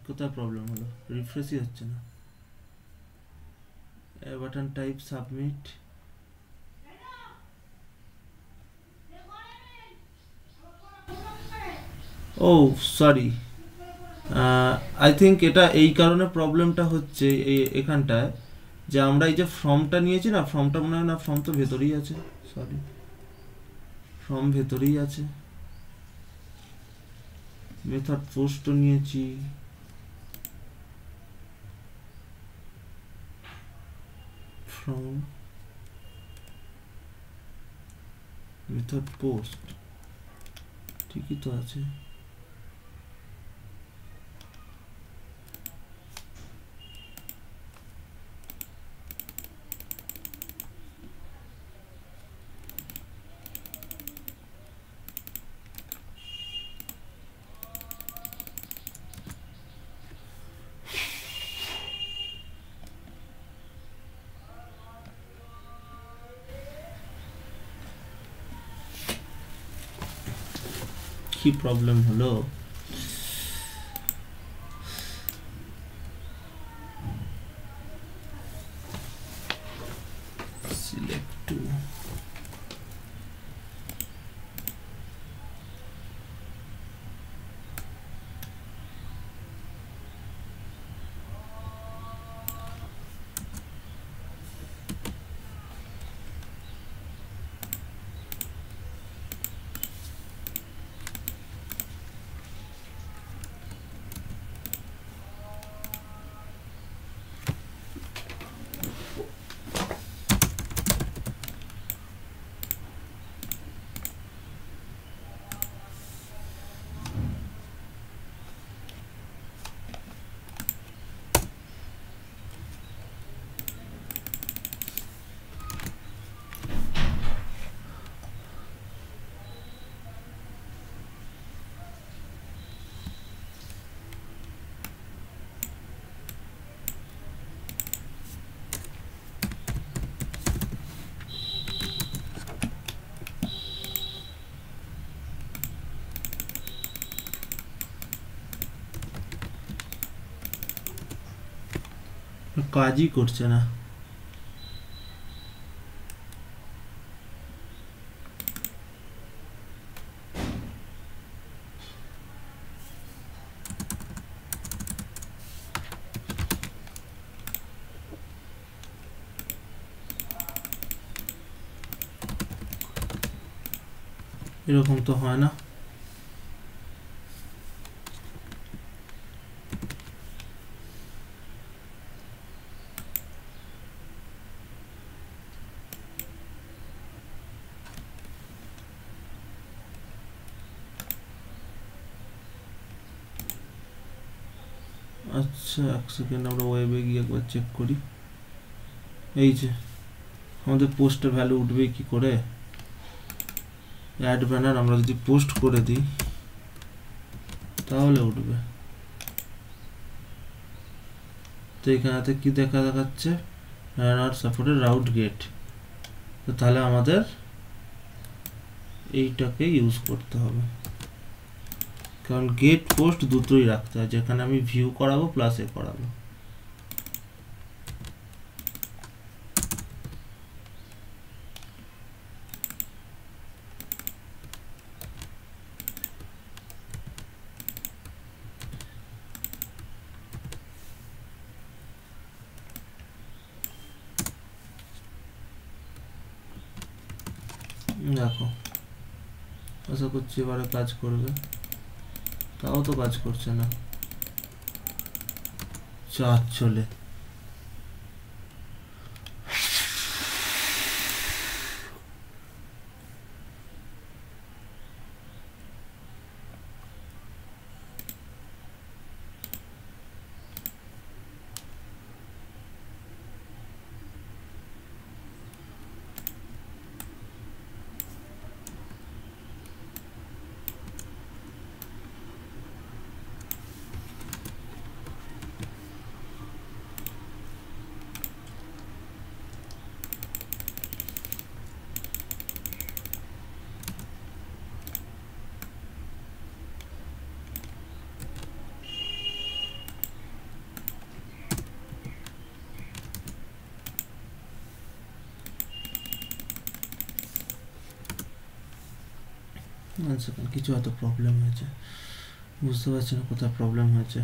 কোথায় প্রবলেম হলো? রিফ্রেশই হচ্ছে না। Button type submit, oh sorry, I think এটা এই কারণে প্রবলেমটা হচ্ছে এখানটায়, যে আমরা এই যে ফর্মটা নিয়েছি না, ফর্মটা মনে হয় না, ফর্ম তো ভেতরেই আছে, সরি, ফর্ম ভেতরেই আছে। মেথড পোস্টও নিয়েছি, ফর্ম মেথড পোস্ট ঠিকই তো আছে। কি প্রবলেম হলো? সিলেক্ট টু, কাজই করছে না। এরকম তো হয় না। আচ্ছা, এক সেকেন্ড, আমরা ওয়েবে গিয়ে একবার চেক করি। এই যে আমাদের পোস্টের ভ্যালু উঠবে কি করে? অ্যাড ব্যানার আমরা যদি পোস্ট করে দিই তাহলে উঠবে। তো এখানেতে কি দেখাচ্ছে? রানার সাপোর্টেড রাউট গেট। তো তাহলে আমাদের এইটাকে ইউজ করতে হবে, কারণ গেট পোস্ট দুটোই রাখতে হয়, যেখানে আমি ভিউ করাবো প্লাস এ করাবো। দেখো, আশা করছি এবারে কাজ করবে। তাও তো কাজ করছে না। চার্জ চলে। আচ্ছা, কিছু হয়তো প্রবলেম হয়েছে, বুঝতে পারছি না কোথায় প্রবলেম হয়েছে।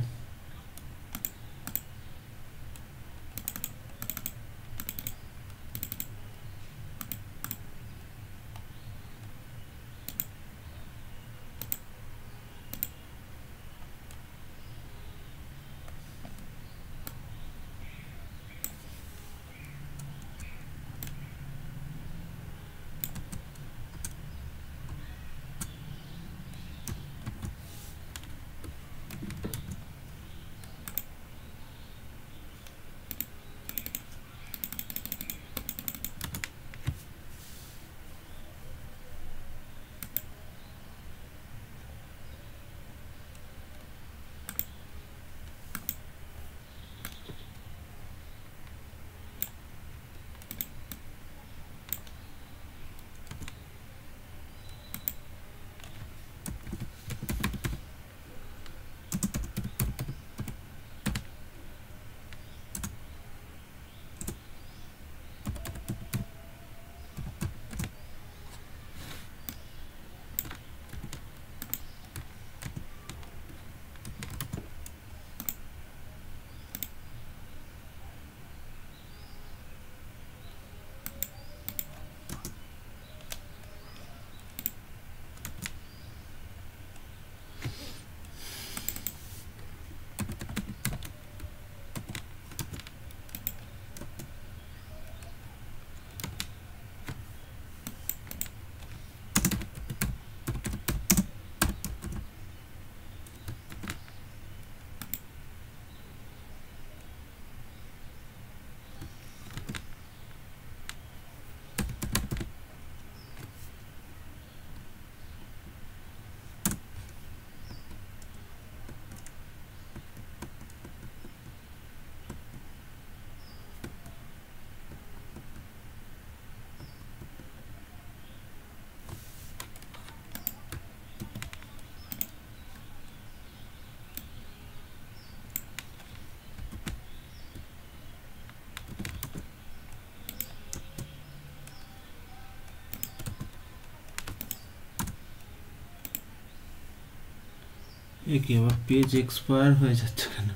এ কি আবার পেজ এক্সপায়ার হয়ে যাচ্ছে কেন?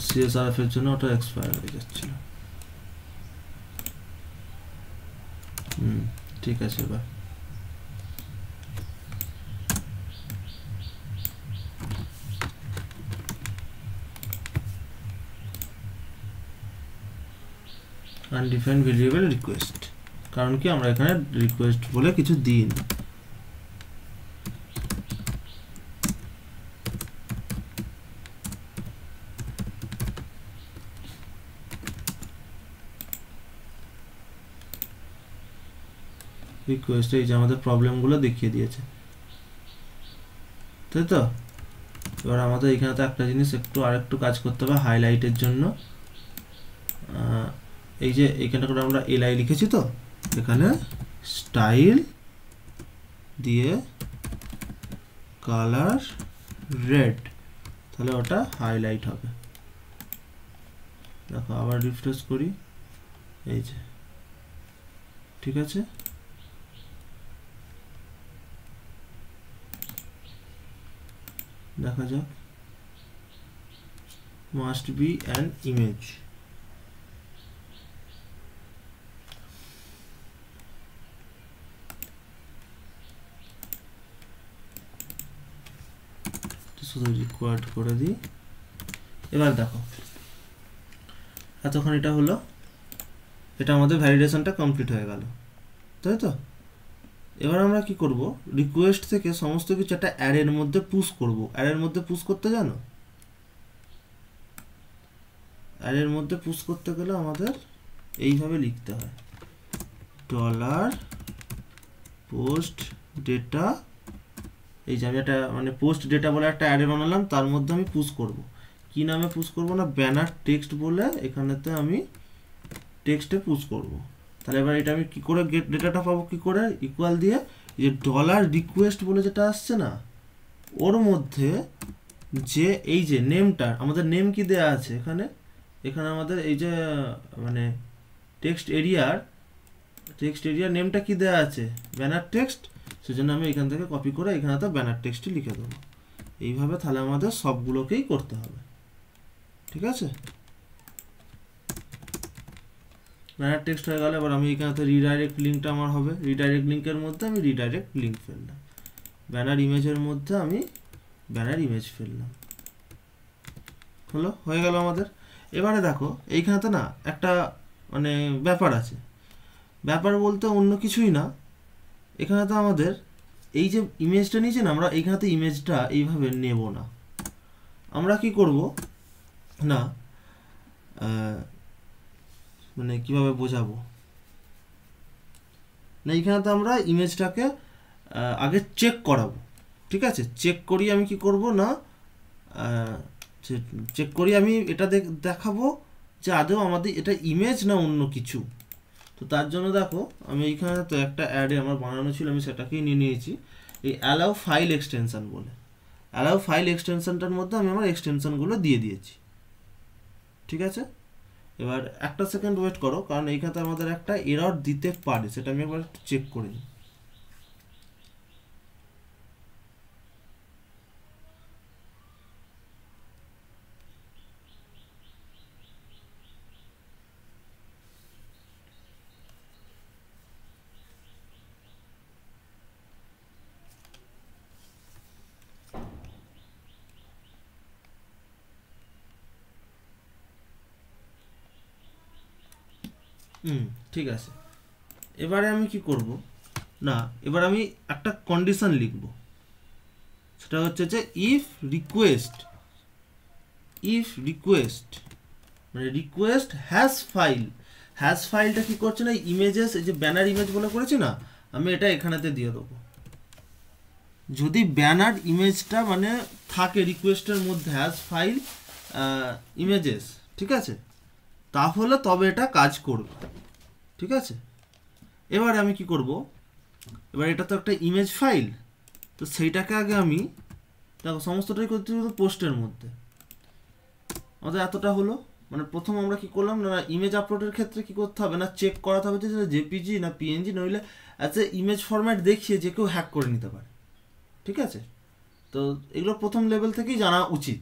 @csrf এর জন্য ওটা এক্সপায়ার হয়ে যাচ্ছিল। ঠিক আছে এবার আনডিফাইন্ড ভেরিয়েবল রিকোয়েস্ট, কারণ কি আমরা এখানে রিকোয়েস্ট বলে কিছু দিইনি। রিকোয়েস্ট এই যে আমাদের প্রবলেমগুলো দেখিয়ে দিয়েছে, তাই তো? এবার আমাদের এখানে তো একটা জিনিস আরেকটু কাজ করতে হবে হাইলাইটের জন্য। এই যে এখানে করে আমরা এলআই লিখেছি, তো এখানে স্টাইল দিয়ে কালার রেড, তাহলে ওটা হাইলাইট হবে। দেখো আবার রিফ্রেশ করি, এই যে ঠিক আছে। দেখা যাক, মাস্ট বি অ্যান ইমেজ। শুধু রিকোয়ার্ড করে দিই। এবার দেখো এতক্ষণ এটা হলো, এটা আমাদের ভ্যালিডেশনটা কমপ্লিট হয়ে গেল, তাই তো? এবার আমরা কি করব, রিকোয়েস্ট থেকে সমস্ত কিছু একটা অ্যারের মধ্যে পুশ করব। অ্যারের মধ্যে পুশ করতে জানো? অ্যারের মধ্যে পুশ করতে গেলে আমাদের এইভাবে লিখতে হয়, ডলার পোস্ট ডেটা। এই যে আমি একটা মানে পোস্ট ডেটা বলে একটা অ্যারে বানালাম, তার মধ্যে আমি পুশ করব। কি নামে পুশ করব না, ব্যানার টেক্সট বলে এখানেতে আমি টেক্সটে পুশ করব। তাহলে এবার এটা আমি কি করে গেট ডেটাটা পাবো, কি করে ইকুয়াল দিয়ে এই যে ডলার রিকোয়েস্ট বলে যেটা আসছে না, ওর মধ্যে যে এই যে নেমটা, আমাদের নেম কি দেয়া আছে এখানে, এখানে আমাদের এই যে মানে টেক্সট এরিয়ার নেমটা কি দেয়া আছে, ব্যানার টেক্সট। সেজন্য আমি এখান থেকে কপি করে এখানে তো ব্যানার টেক্সটই লিখে দেবো। এইভাবে তাহলে আমাদের সবগুলোকেই করতে হবে, ঠিক আছে? ব্যানার টেক্সট হয়ে গেলে এবার আমি এখানে রিডাইরেক্ট লিঙ্কটা আমার হবে, রিডাইরেক্ট লিঙ্কের মধ্যে আমি রিডাইরেক্ট লিঙ্ক ফেললাম, ব্যানার ইমেজের মধ্যে আমি ব্যানার ইমেজ ফেললাম, হয়ে গেল আমাদের। এবারে দেখো এইখানে তো না একটা মানে ব্যাপার আছে, ব্যাপার বলতে অন্য কিছুই না, এখানে তো আমাদের এই যে ইমেজটা নিয়েছে না, আমরা এইখানে তো ইমেজটা এইভাবে নেব না। আমরা কি করব না, মানে কিভাবে বোঝাবো না, এইখানে তো আমরা ইমেজটাকে আগে চেক করাবো, ঠিক আছে? চেক করি আমি কি করব না, চেক করি আমি এটা দেখাবো যে আদৌ আমাদের এটা ইমেজ না অন্য কিছু। তো তার জন্য দেখো আমি এইখানে তো একটা অ্যাডে আমার বানানো ছিল, আমি সেটাকেই নিয়ে নিয়েছি, এই অ্যালাউ ফাইল এক্সটেনশন বলে। অ্যালাউ ফাইল এক্সটেনশনটার মধ্যে আমি আমার এক্সটেনশনগুলো দিয়ে দিয়েছি, ঠিক আছে? এবার একটা সেকেন্ড ওয়েট করো, কারণ এইখানে আমাদের একটা এরর দিতে পারে, সেটা আমি একবার চেক করে নিই। ঠিক আছে। এবারে আমি কি করব না, এবার আমি একটা কন্ডিশন লিখব, সেটা হচ্ছে যে ইফ রিকোয়েস্ট মানে রিকোয়েস্ট হ্যাশ ফাইলটা কি করছে না, ইমেজেস, এই যে ব্যানার ইমেজ বলে করেছি না, আমি এটা এখানেতে দিয়ে দেবো। যদি ব্যানার ইমেজটা মানে থাকে রিকোয়েস্টের মধ্যে হ্যাশ ফাইল ইমেজেস, ঠিক আছে, তাহলে তবে এটা কাজ করবে, ঠিক আছে। এবারে আমি কি করব, এবার এটা তো একটা ইমেজ ফাইল, তো সেইটাকে আগে আমি দেখো সমস্তটাই করতে হবে পোস্টের মধ্যে। আমাদের এতটা হলো, মানে প্রথম আমরা কি করলাম না, ইমেজ আপলোডের ক্ষেত্রে কি করতে হবে না, চেক করাতে হবে যে জেপিজি না পিএনজি, নইলে অ্যাজ এ ইমেজ ফরম্যাট দেখিয়ে যে কেউ হ্যাক করে নিতে পারে, ঠিক আছে। তো এগুলো প্রথম লেভেল থেকেই জানা উচিত।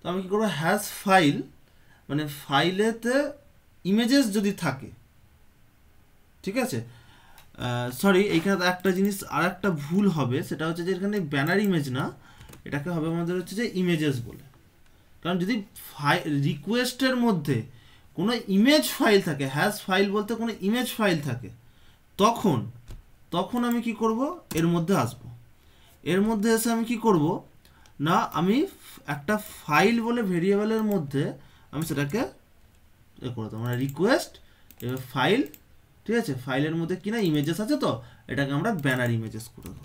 তো আমি কি করবো, হ্যাশ ফাইল মানে ফাইলেতে ইমেজেস যদি থাকে, ঠিক আছে। সরি, এইখানে একটা জিনিস আর একটা ভুল হবে, সেটা হচ্ছে যে এখানে ব্যানার ইমেজ না, এটাকে হবে আমাদের হচ্ছে যে ইমেজেস বলে। কারণ যদি রিকোয়েস্টের মধ্যে কোনো ইমেজ ফাইল থাকে, হ্যাশ ফাইল বলতে কোনো ইমেজ ফাইল থাকে, তখন আমি কি করব, এর মধ্যে আসব। এর মধ্যে এসে আমি কি করব না, আমি একটা ফাইল বলে ভেরিয়েবলের মধ্যে আমি সেটাকে এ করে দেবো, মানে রিকোয়েস্ট ফাইল, ঠিক আছে। ফাইলের মধ্যে কিনা ইমেজেস আছে, তো এটাকে আমরা ব্যানার ইমেজেস করে দেবো,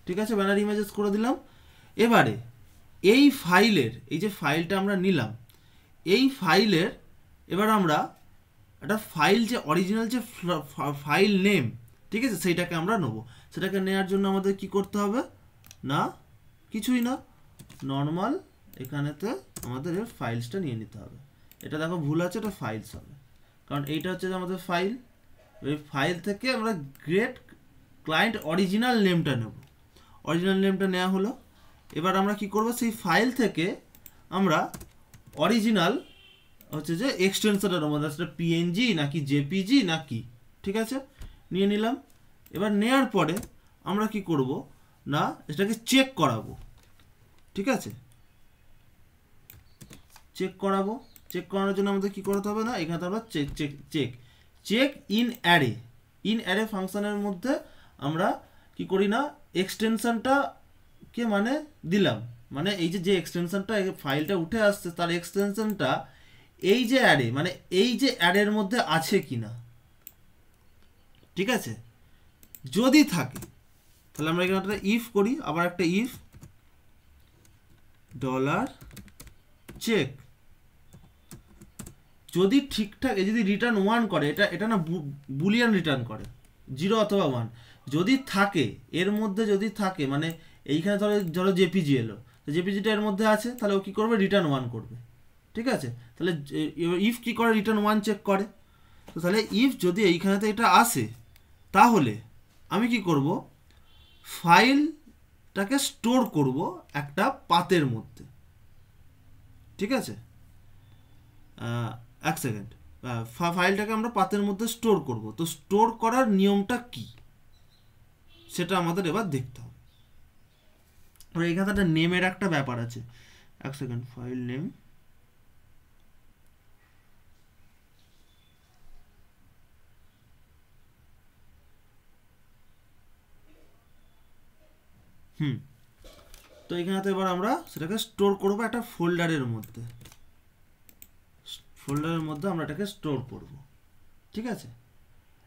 ঠিক আছে। ব্যানার ইমেজেস করে দিলাম। এবারে এই ফাইলের, এই যে ফাইলটা আমরা নিলাম, এই ফাইলের এবার আমরা একটা ফাইল, যে অরিজিনাল যে ফাইল নেম, ঠিক আছে, সেইটাকে আমরা নেবো। সেটাকে নেওয়ার জন্য আমাদের কি করতে হবে না, কিছুই না, নর্মাল এখানেতে আমাদের এর ফাইলসটা নিয়ে নিতে হবে। এটা দেখো ভুল আছে, এটা ফাইলস হবে, কারণ এইটা হচ্ছে যে আমাদের ফাইল। এই ফাইল থেকে আমরা গেট ক্লায়েন্ট অরিজিনাল নেমটা নেব। অরিজিনাল নেমটা নেওয়া হলো। এবার আমরা কি করব, সেই ফাইল থেকে আমরা অরিজিনাল হচ্ছে যে এক্সটেনশনটা নেবো, সেটা পিএনজি নাকি জেপিজি নাকি, ঠিক আছে, নিয়ে নিলাম। এবার নেওয়ার পরে আমরা কি করব না, এটাকে চেক করাবো, ঠিক আছে। চেক করানোর জন্য আমাদের কি করতে হবে না, এখানে আমরা চেক ইন অ্যারে ফাংশনের মধ্যে আমরা কি করি না, এক্সটেনশনটাকে মানে দিলাম, মানে এই যে এক্সটেনশনটা ফাইলটা উঠে আসছে তার এক্সটেনশনটা এই যে অ্যারে, মানে এই যে অ্যারের মধ্যে আছে কিনা, ঠিক আছে। যদি থাকে তাহলে আমরা এখানে একটা ইফ করি, আবার একটা ইফ $চেক, যদি ঠিকঠাক, যদি রিটার্ন 1 করে, এটা না বুলিয়ান রিটার্ন করে 0 অথবা 1, যদি থাকে এর মধ্যে, যদি থাকে মানে এইখানে ধরো জেপিজি এলো, তো জেপিজিটা এর মধ্যে আছে, তাহলে ও কী করবে, রিটার্ন 1 করবে, ঠিক আছে। তাহলে ইফ কি করে, রিটার্ন 1 চেক করে। তো তাহলে ইফ যদি এইখানেতে এটা আসে, তাহলে আমি কি করব, ফাইলটাকে স্টোর করব একটা পাতের মধ্যে, ঠিক আছে। এক সেকেন্ড, ফাইলটাকে আমরা পাতের মধ্যে স্টোর করব। তো স্টোর করার নিয়মটা কি, সেটা আমাদের এবার দেখতে হবে। এখানে একটা নেমের একটা ব্যাপার আছে, এক সেকেন্ড, ফাইল নেম, তো এখানে এবার আমরা সেটাকে স্টোর করব একটা ফোল্ডারের মধ্যে, আমরা এটাকে স্টোর করব, ঠিক আছে।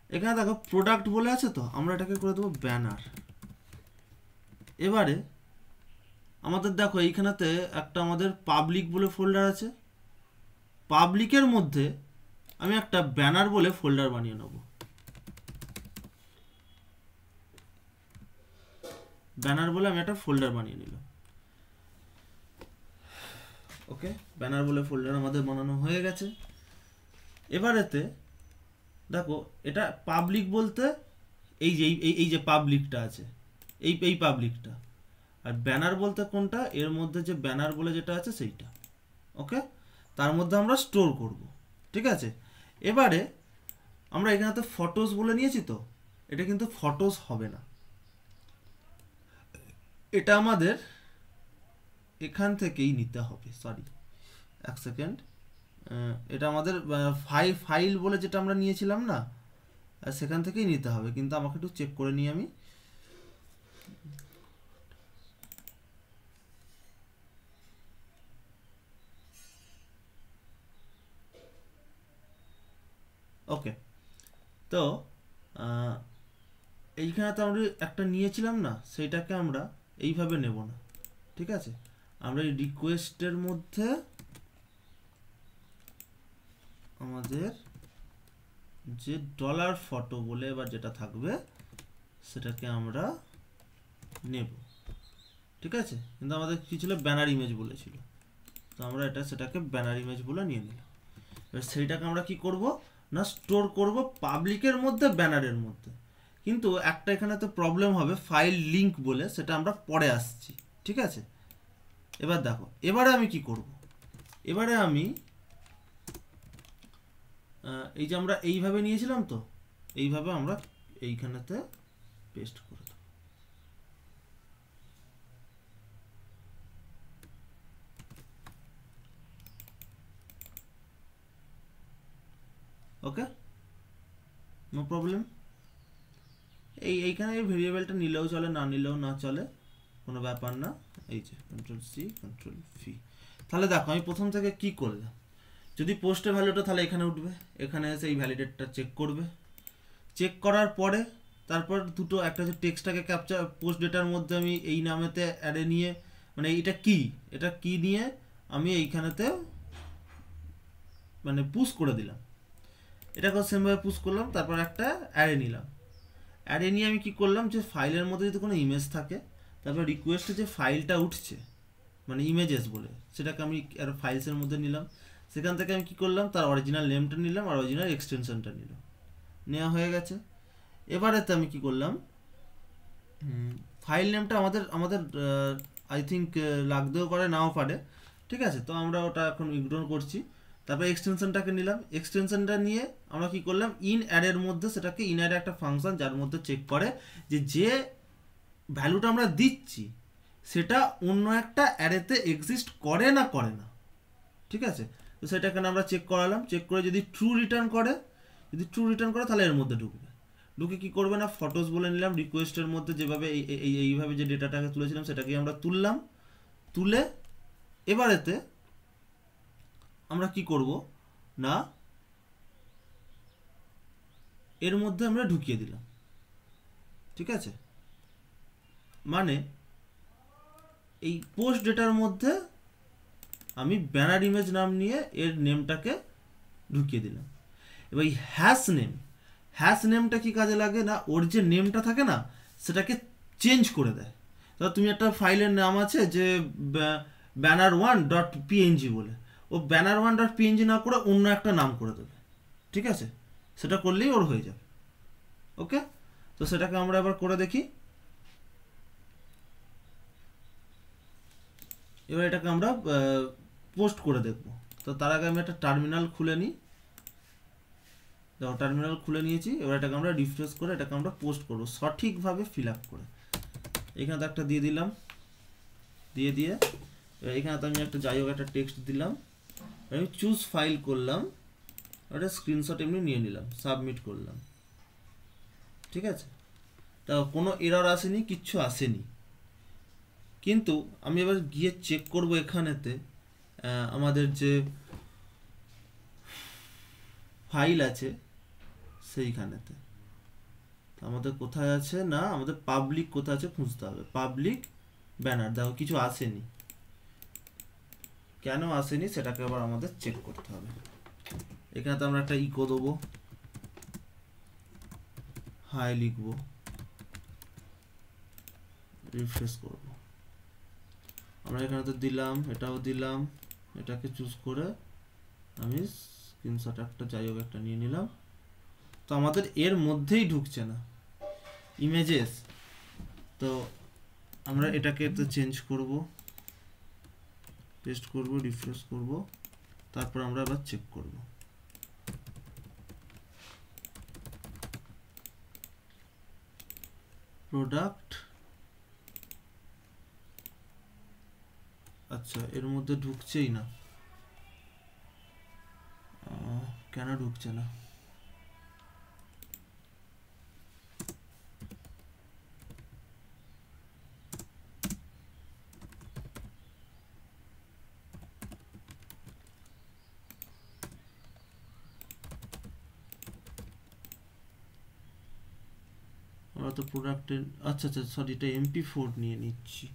এখানে দেখো প্রোডাক্ট বলে আছে, তো আমরা এটাকে করে দেবো ব্যানার। এবারে আমাদের দেখো এইখানেতে একটা আমাদের পাবলিক বলে ফোল্ডার আছে, পাবলিকের মধ্যে আমি একটা ব্যানার বলে ফোল্ডার বানিয়ে নেব। ব্যানার বলে আমি একটা ফোল্ডার বানিয়ে নিলাম, ওকে। ব্যানার বলে ফোল্ডার আমাদের বানানো হয়ে গেছে। এবারেতে দেখো এটা পাবলিক বলতে এই যে পাবলিকটা আছে, এই পাবলিকটা, আর ব্যানার বলতে কোনটা, এর মধ্যে যে ব্যানার বলে যেটা আছে সেইটা, ওকে। তার মধ্যে আমরা স্টোর করব, ঠিক আছে। এবারে আমরা এখানে তো ফটোস বলে নিয়েছি, তো এটা কিন্তু ফটোস হবে না, এটা আমাদের এখান থেকেই নিতে হবে, সরি এক সেকেন্ড, এটা আমাদের ফাইল বলে যেটা আমরা নিয়েছিলাম না, সেখান থেকেই নিতে হবে, কিন্তু আমাকে একটু চেক করে নিই আমি। ওকে, তো এইখানে তো আমরা একটা নিয়েছিলাম না, সেইটাকে আমরা এইভাবে নেব না, ঠিক আছে? আমরা এই রিকোয়েস্টের মধ্যে আমাদের যে ডলার ফটো বলে এবার যেটা থাকবে সেটাকে আমরা নেব, ঠিক আছে? কিন্তু আমাদের কি ছিল, ব্যানার ইমেজ বলেছিল, তো আমরা সেটাকে ব্যানার ইমেজ বলে নিয়ে নিলাম। এবার সেইটাকে আমরা কি করব না, স্টোর করব পাবলিকের মধ্যে, ব্যানারের মধ্যে। কিন্তু একটা এখানে তো প্রবলেম হবে, ফাইল লিংক বলে, সেটা আমরা পরে আসছি, ঠিক আছে? এবার দেখো, এবারে আমি কি করব, এবারে আমি এই যে আমরা এইভাবে নিয়েছিলাম, তো এইভাবে আমরা এইখানেতে পেস্ট করে দেব। ওকে, নো প্রবলেম। এইখানে এই ভেরিয়েবলটা নিলেও চলে, না নিলেও না চলে, কোনো ব্যাপার না। এই যে Ctrl+C Ctrl+V, তাহলে দেখো আমি প্রথম থেকে কি করলাম, যদি পোস্টের ভ্যালুটা তাহলে এখানে উঠবে, এখানে এসে এই ভ্যালিডেটটা চেক করবে, চেক করার পরে তারপর দুটো, একটা হচ্ছে টেক্সটটাকে ক্যাপচার, পোস্ট ডেটার মধ্যে আমি এই নামেতে অ্যারে নিয়ে, মানে এটা কি নিয়ে আমি এইখানেতে মানে পুশ করে দিলাম, এটাকে সেমভাবে পুশ করলাম, তারপর একটা অ্যারে নিলাম, অ্যারে নিয়ে আমি কি করলাম, যে ফাইলের মধ্যে যদি কোনো ইমেজ থাকে, তারপর রিকোয়েস্টে যে ফাইলটা উঠছে মানে ইমেজেস বলে, সেটাকে আমি আর ফাইলসের মধ্যে নিলাম, সেখান থেকে আমি কি করলাম, তার অরিজিনাল নেমটা নিলাম আর অরিজিনাল এক্সটেনশনটা নিলাম, নেওয়া হয়ে গেছে। এবারেতে আমি কি করলাম, ফাইল নেমটা আমাদের আমাদের আই থিঙ্ক লাগতেও পারে, নাও পারে, ঠিক আছে? তো আমরা ওটা এখন ইগনোর করছি। তারপর এক্সটেনশনটাকে নিলাম, এক্সটেনশনটা নিয়ে আমরা কি করলাম, ইন অ্যাডের মধ্যে, সেটাকে ইন অ্যাডে একটা ফাংশন যার মধ্যে চেক করে যে ভ্যালুটা আমরা দিচ্ছি সেটা অন্য একটা অ্যারেতে এক্সিস্ট করে না, ঠিক আছে? তো সেটাকে আমরা চেক করালাম, চেক করে যদি ট্রু রিটার্ন করে, তাহলে এর মধ্যে ঢুকবে, ঢুকে কি করবে না, ফটোস বলে নিলাম, রিকোয়েস্টের মধ্যে যেভাবে এইভাবে যে ডেটাটাকে তুলেছিলাম সেটাকে আমরা তুললাম, তুলে এবারেতে আমরা কি করব না, এর মধ্যে আমরা ঢুকিয়ে দিলাম, ঠিক আছে? মানে এই পোস্ট ডেটার মধ্যে আমি ব্যানার ইমেজ নাম নিয়ে এর নেমটাকে ঢুকিয়ে দিলাম। এবার এই হ্যাশ নেমটা কি কাজে লাগে না, ওর যে নেমটা থাকে না সেটাকে চেঞ্জ করে দেয়। তো তুমি একটা ফাইলের নাম আছে যে banner1.png বলে, ও banner1.png না করে অন্য একটা নাম করে দেবে, ঠিক আছে? সেটা করলেই ওর হয়ে যাবে। ওকে, তো সেটাকে আমরা আবার করে দেখি। এবার এটাকে আমরা পোস্ট করে দেখব। তো তার আগে আমি একটা টার্মিনাল খুলে নিই। দেখো টার্মিনাল খুলে নিয়েছি। এবার এটাকে আমরা রিফ্রেশ করে এটাকে আমরা পোস্ট করব সঠিকভাবে ফিল আপ করে। এখানে তো একটা দিয়ে দিলাম, দিয়ে এখানে তো আমি একটা যাই হোক একটা টেক্সট দিলাম, আমি চুজ ফাইল করলাম, একটা স্ক্রিনশট এমনি নিয়ে নিলাম, সাবমিট করলাম, ঠিক আছে? তা কোনো এরর আসেনি, কিচ্ছু আসেনি। কিন্তু আমি এবার গিয়ে চেক করব এখানেতে আমাদের যে ফাইল আছে সেইখানেতে। আমাদের কোথায় আছে না, আমাদের পাবলিক কোথায় আছে খুঁজতে হবে। পাবলিক ব্যানার, দেখো কিছু আসেনি, কেন আসেনি সেটাকে আবার আমাদের চেক করতে হবে। এখানে তো আমরা একটা ইকো দেবো, হাই লিখবো, রিফ্রেশ করব। আমরা এখানে তো দিলাম, এটাও দিলাম, এটাকে চুজ করে আমি স্ক্রিনশট একটা যাই হোক একটা নিয়ে নিলাম। তো আমাদের এর মধ্যেই ঢুকছে না ইমেজেস, তো আমরা এটাকে তো চেঞ্জ করব, পেস্ট করব, রিফ্রেশ করব, তারপর আমরা আবার চেক করব। প্রোডাক্ট, আচ্ছা এর মধ্যে ঢুকছেই না, কেন ঢুকছে না? আমরা তো প্রোডাক্টের আচ্ছা আচ্ছা সরি এটা MP4 নিয়ে নিচ্ছি।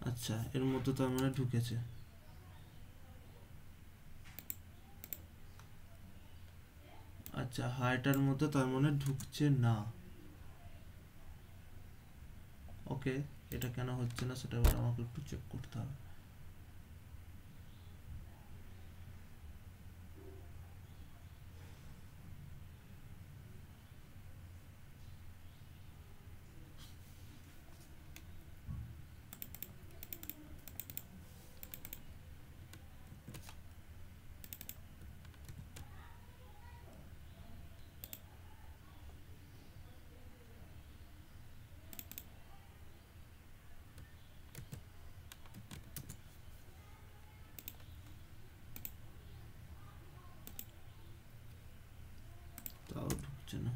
আচ্ছা এর মধ্যে তার মানে ঢুকেছে। আচ্ছা হাইটার মধ্যে তার মানে ঢুকছে না। ওকে এটা কেন হচ্ছে না সেটা এবার আমাকে একটু চেক করতে হবে। তাও ঢুকছে না।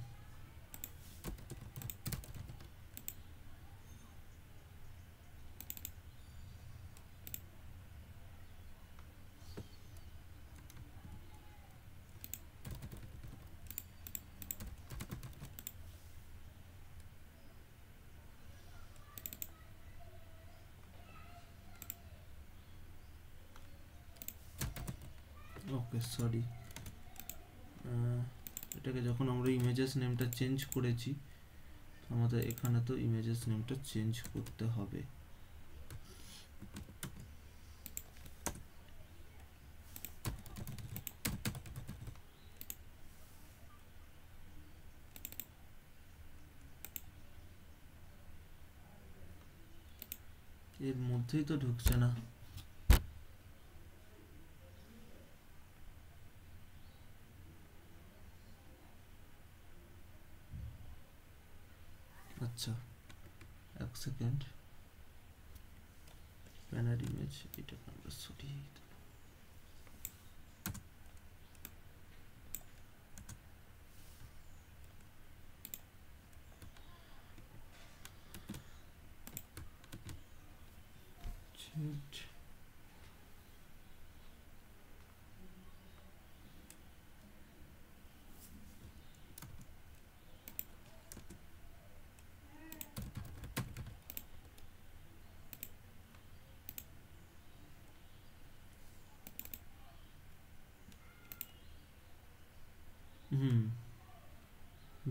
ওকে সরি, এটাকে যখন আমরা ইমেজেস নেমটা চেঞ্জ করেছি আমাদের এখানে তো ইমেজেস নেমটা চেঞ্জ করতে হবে। এর মধ্যেই তো ঢুকছে না। আচ্ছা এক সেকেন্ড, ব্যানার ইমেজ এটাকে আমরা সরিয়ে দিই।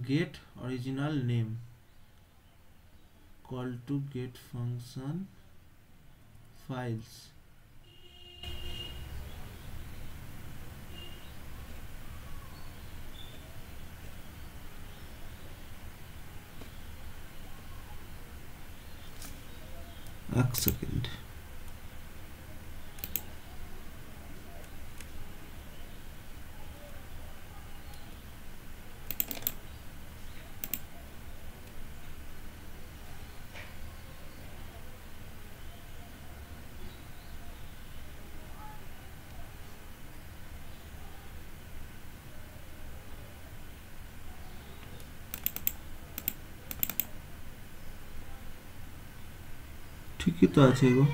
get original name, call to get function, files, এক সেকেন্ড। ঠিকই তো আছে গো।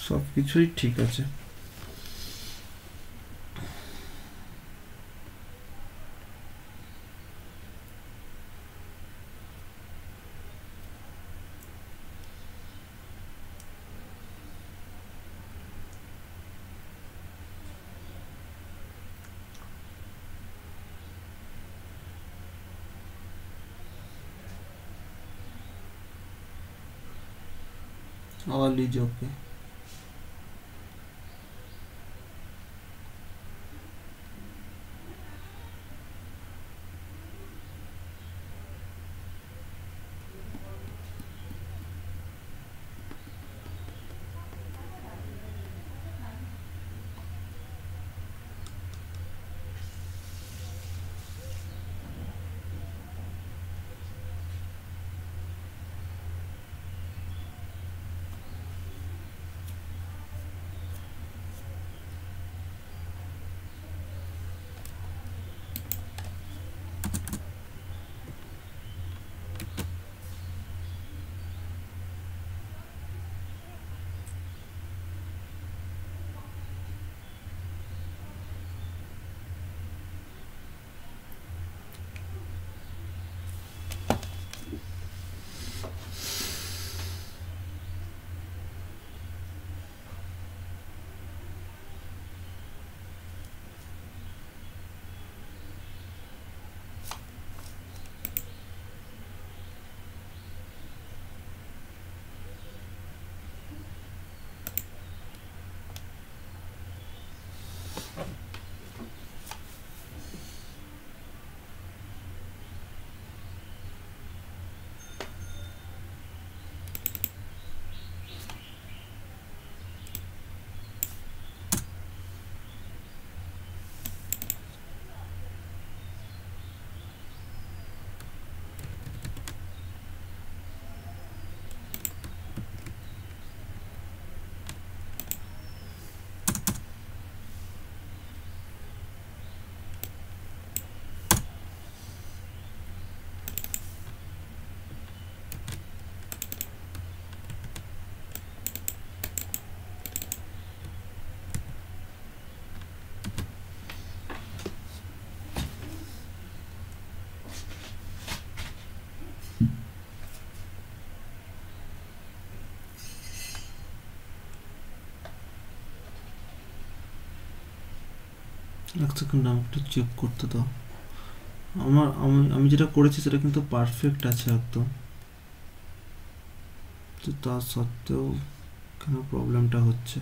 সব কিছুই ঠিক আছে। all is okay. এক সেকেন্ড আমি একটু চেক করতে দাও। আমি যেটা করেছি সেটা কিন্তু পারফেক্ট আছে একদম, তো তা সত্ত্বেও কেন প্রবলেমটা হচ্ছে?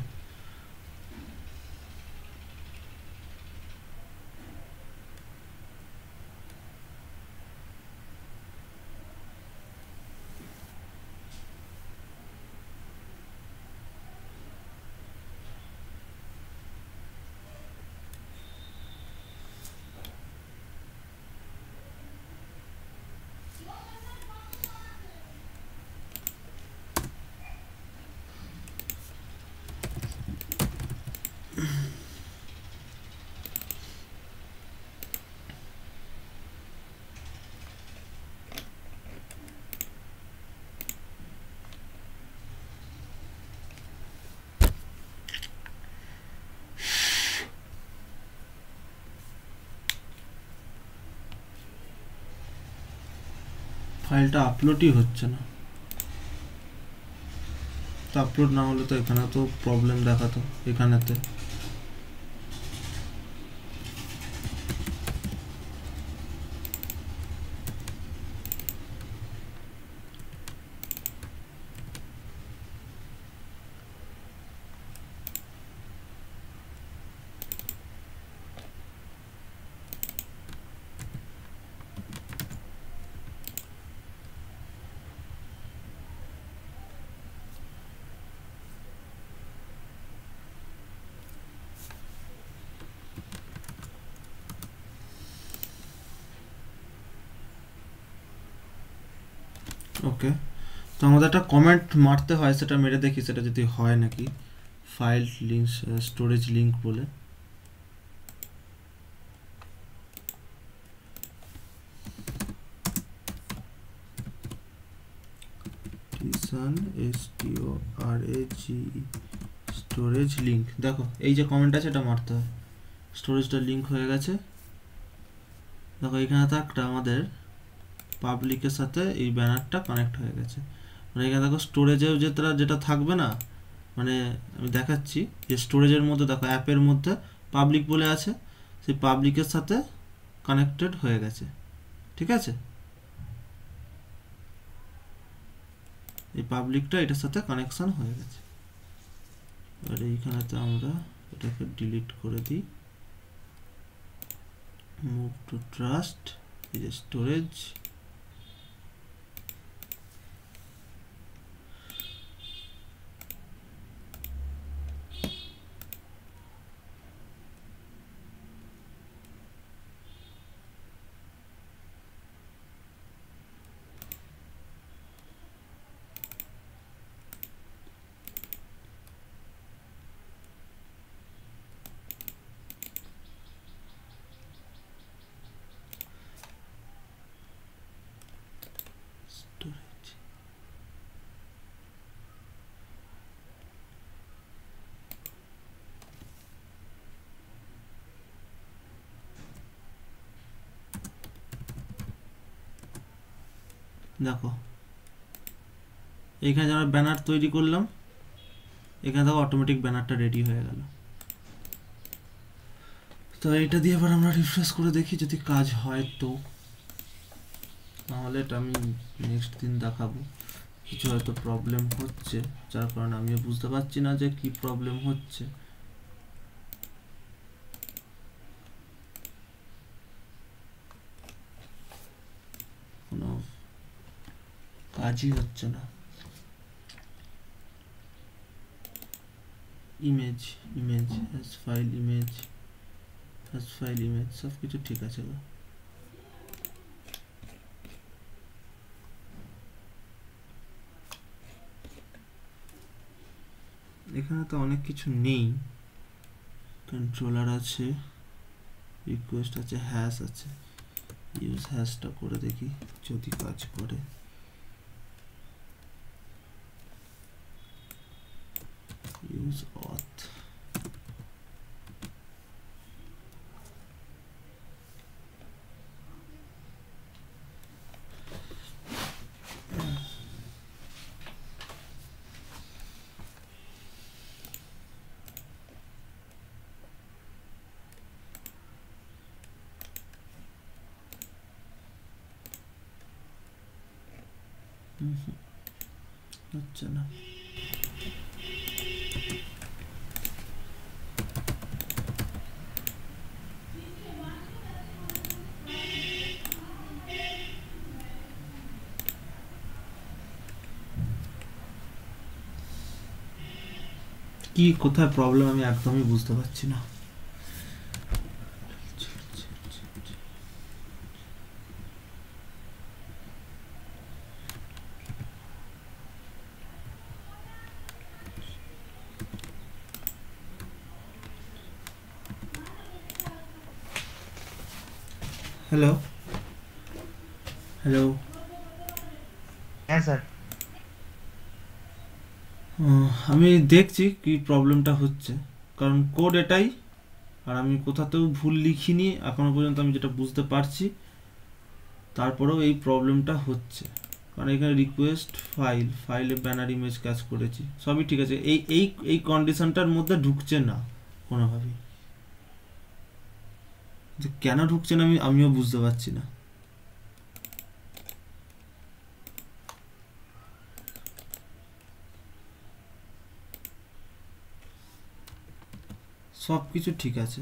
ফাইলটা আপলোডই হচ্ছে না, তো আপলোড না হলে তো এখানে তো প্রবলেম দেখাতো এখানেতে। ওকে, তো আমাদের একটা কমেন্ট মারতে হয়, সেটা মেরে দেখি সেটা যদি হয় নাকি। ফাইল লিঙ্ক স্টোরেজ লিঙ্ক বলে স্টোরেজ লিঙ্ক, দেখো এই যে কমেন্ট আছে এটা মারতে হয়। স্টোরেজটা লিঙ্ক হয়ে গেছে, দেখো এখানে থাকটা আমাদের পাবলিকের সাথে এই ব্যানারটা কানেক্ট হয়ে গেছে। মানে এখানে দেখো স্টোরেজেও যেটা থাকবে না, মানে আমি দেখাচ্ছি যে স্টোরেজের মধ্যে দেখো অ্যাপের মধ্যে পাবলিক বলে আছে, সেই পাবলিকের সাথে কানেক্টেড হয়ে গেছে। ঠিক আছে, এই পাবলিকটা এটার সাথে কানেকশন হয়ে গেছে। এবার এইখানেতে আমরা এটাকে ডিলিট করে দিই, মুভ টু ট্রাস্ট, এই যে স্টোরেজ, স্টোরেজ। দেখো এখানে যারা ব্যানার তৈরি করলাম, এখানে দেখো অটোমেটিক ব্যানারটা রেডি হয়ে গেল। তো এইটা দিয়ে এবার আমরা রিফ্রেশ করে দেখি যদি কাজ হয়, তো নাহলে এটা আমি নেক্সট দিন দেখাবো। কিছু হয়তো প্রবলেম হচ্ছে, যার কারণে আমিও বুঝতে পারছি না যে কি প্রবলেম হচ্ছে। কোনো কাজই হচ্ছে না। Image image has file, image has file, image সব কিছু ঠিক আছে গো। এখানে তো অনেক কিছু নেই, কন্ট্রোলার আছে, রিকোয়েস্ট আছে, হ্যাশ আছে। ইউজ হ্যাশটা করে দেখি যদি কাজ করে। ইউজ অথ, হচ্ছে না। কি কোথায় প্রবলেম আমি একদমই বুঝতে পারছি না। হ্যালো হ্যালো, হ্যাঁ স্যার। আমি দেখছি কি প্রবলেমটা হচ্ছে, কারণ কোড এটাই, আর আমি কোথাতেও ভুল লিখিনি এখনো পর্যন্ত, আমি যেটা বুঝতে পারছি। তারপরেও এই প্রবলেমটা হচ্ছে, কারণ এখানে রিকোয়েস্ট ফাইল, ফাইলে ব্যানার ইমেজ কাজ করেছি, সবই ঠিক আছে, এই এই এই কন্ডিশনটার মধ্যে ঢুকছে না কোনোভাবেই। যে কেন ঢুকছে না আমিও বুঝতে পারছি না। সব কিছু ঠিক আছে।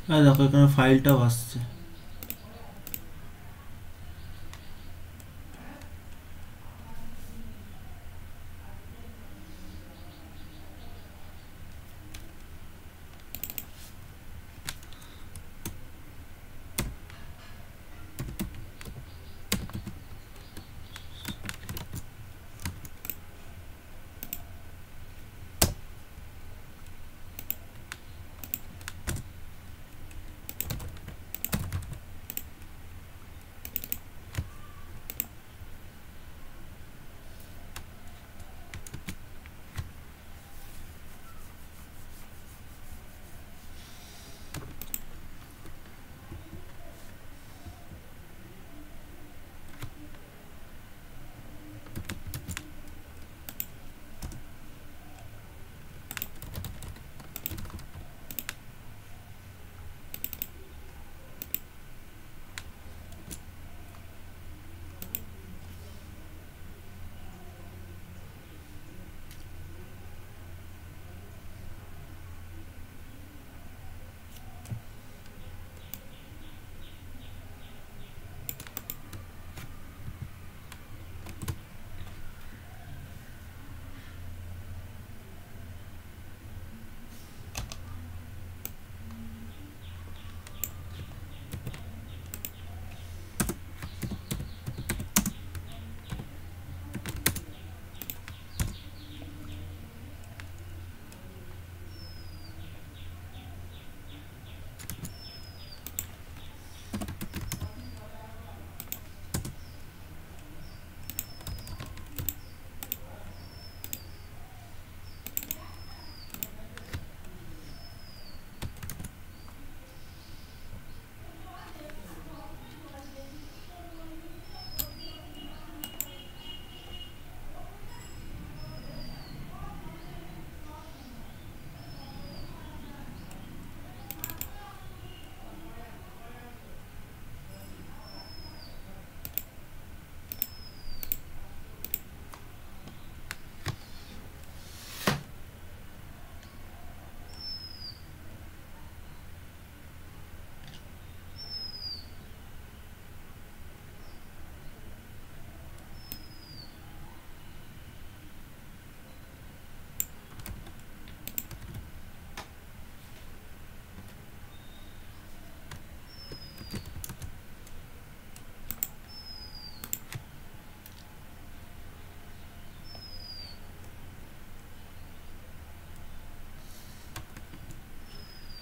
দেখো এখানে ফাইলটাও আসছে।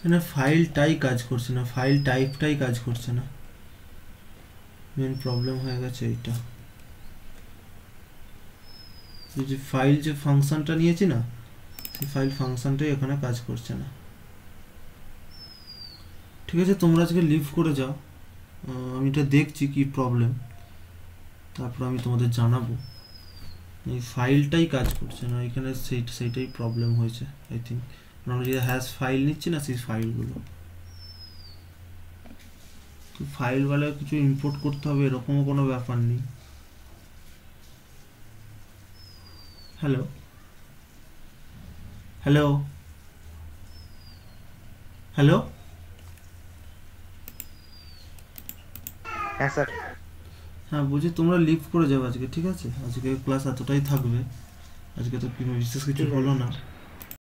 এখানে ফাইলটাই কাজ করছে না, ফাইল টাইপটাই কাজ করছে না। মেন প্রবলেম হয়ে গেছে এইটা। যে ফাইল যে ফাংশনটা নিয়েছি না, সেই ফাইল ফাংশনটাই এখানে কাজ করছে না। ঠিক আছে, তোমরা আজকে লিভ করে যাও, আমি এটা দেখছি কি প্রবলেম, তারপর আমি তোমাদের জানাবো। এই ফাইলটাই কাজ করছে না এখানে, সেইটাই প্রবলেম হয়েছে আই থিঙ্ক। আমরা যে হ্যাশ ফাইল নিচ্ছি না, সেই ফাইলগুলো ফাইলগুলো কিছু ইম্পোর্ট করতে হবে এরকমও কোনো ব্যাপার নেই। হ্যালো হ্যালো হ্যালো হ্যাঁ স্যার। হ্যাঁ বলছি তোমরা লিভ করে যাও আজকে, ঠিক আছে? আজকে ক্লাস এতটাই থাকবে, আজকে তো বিশেষ কিছু হলো না।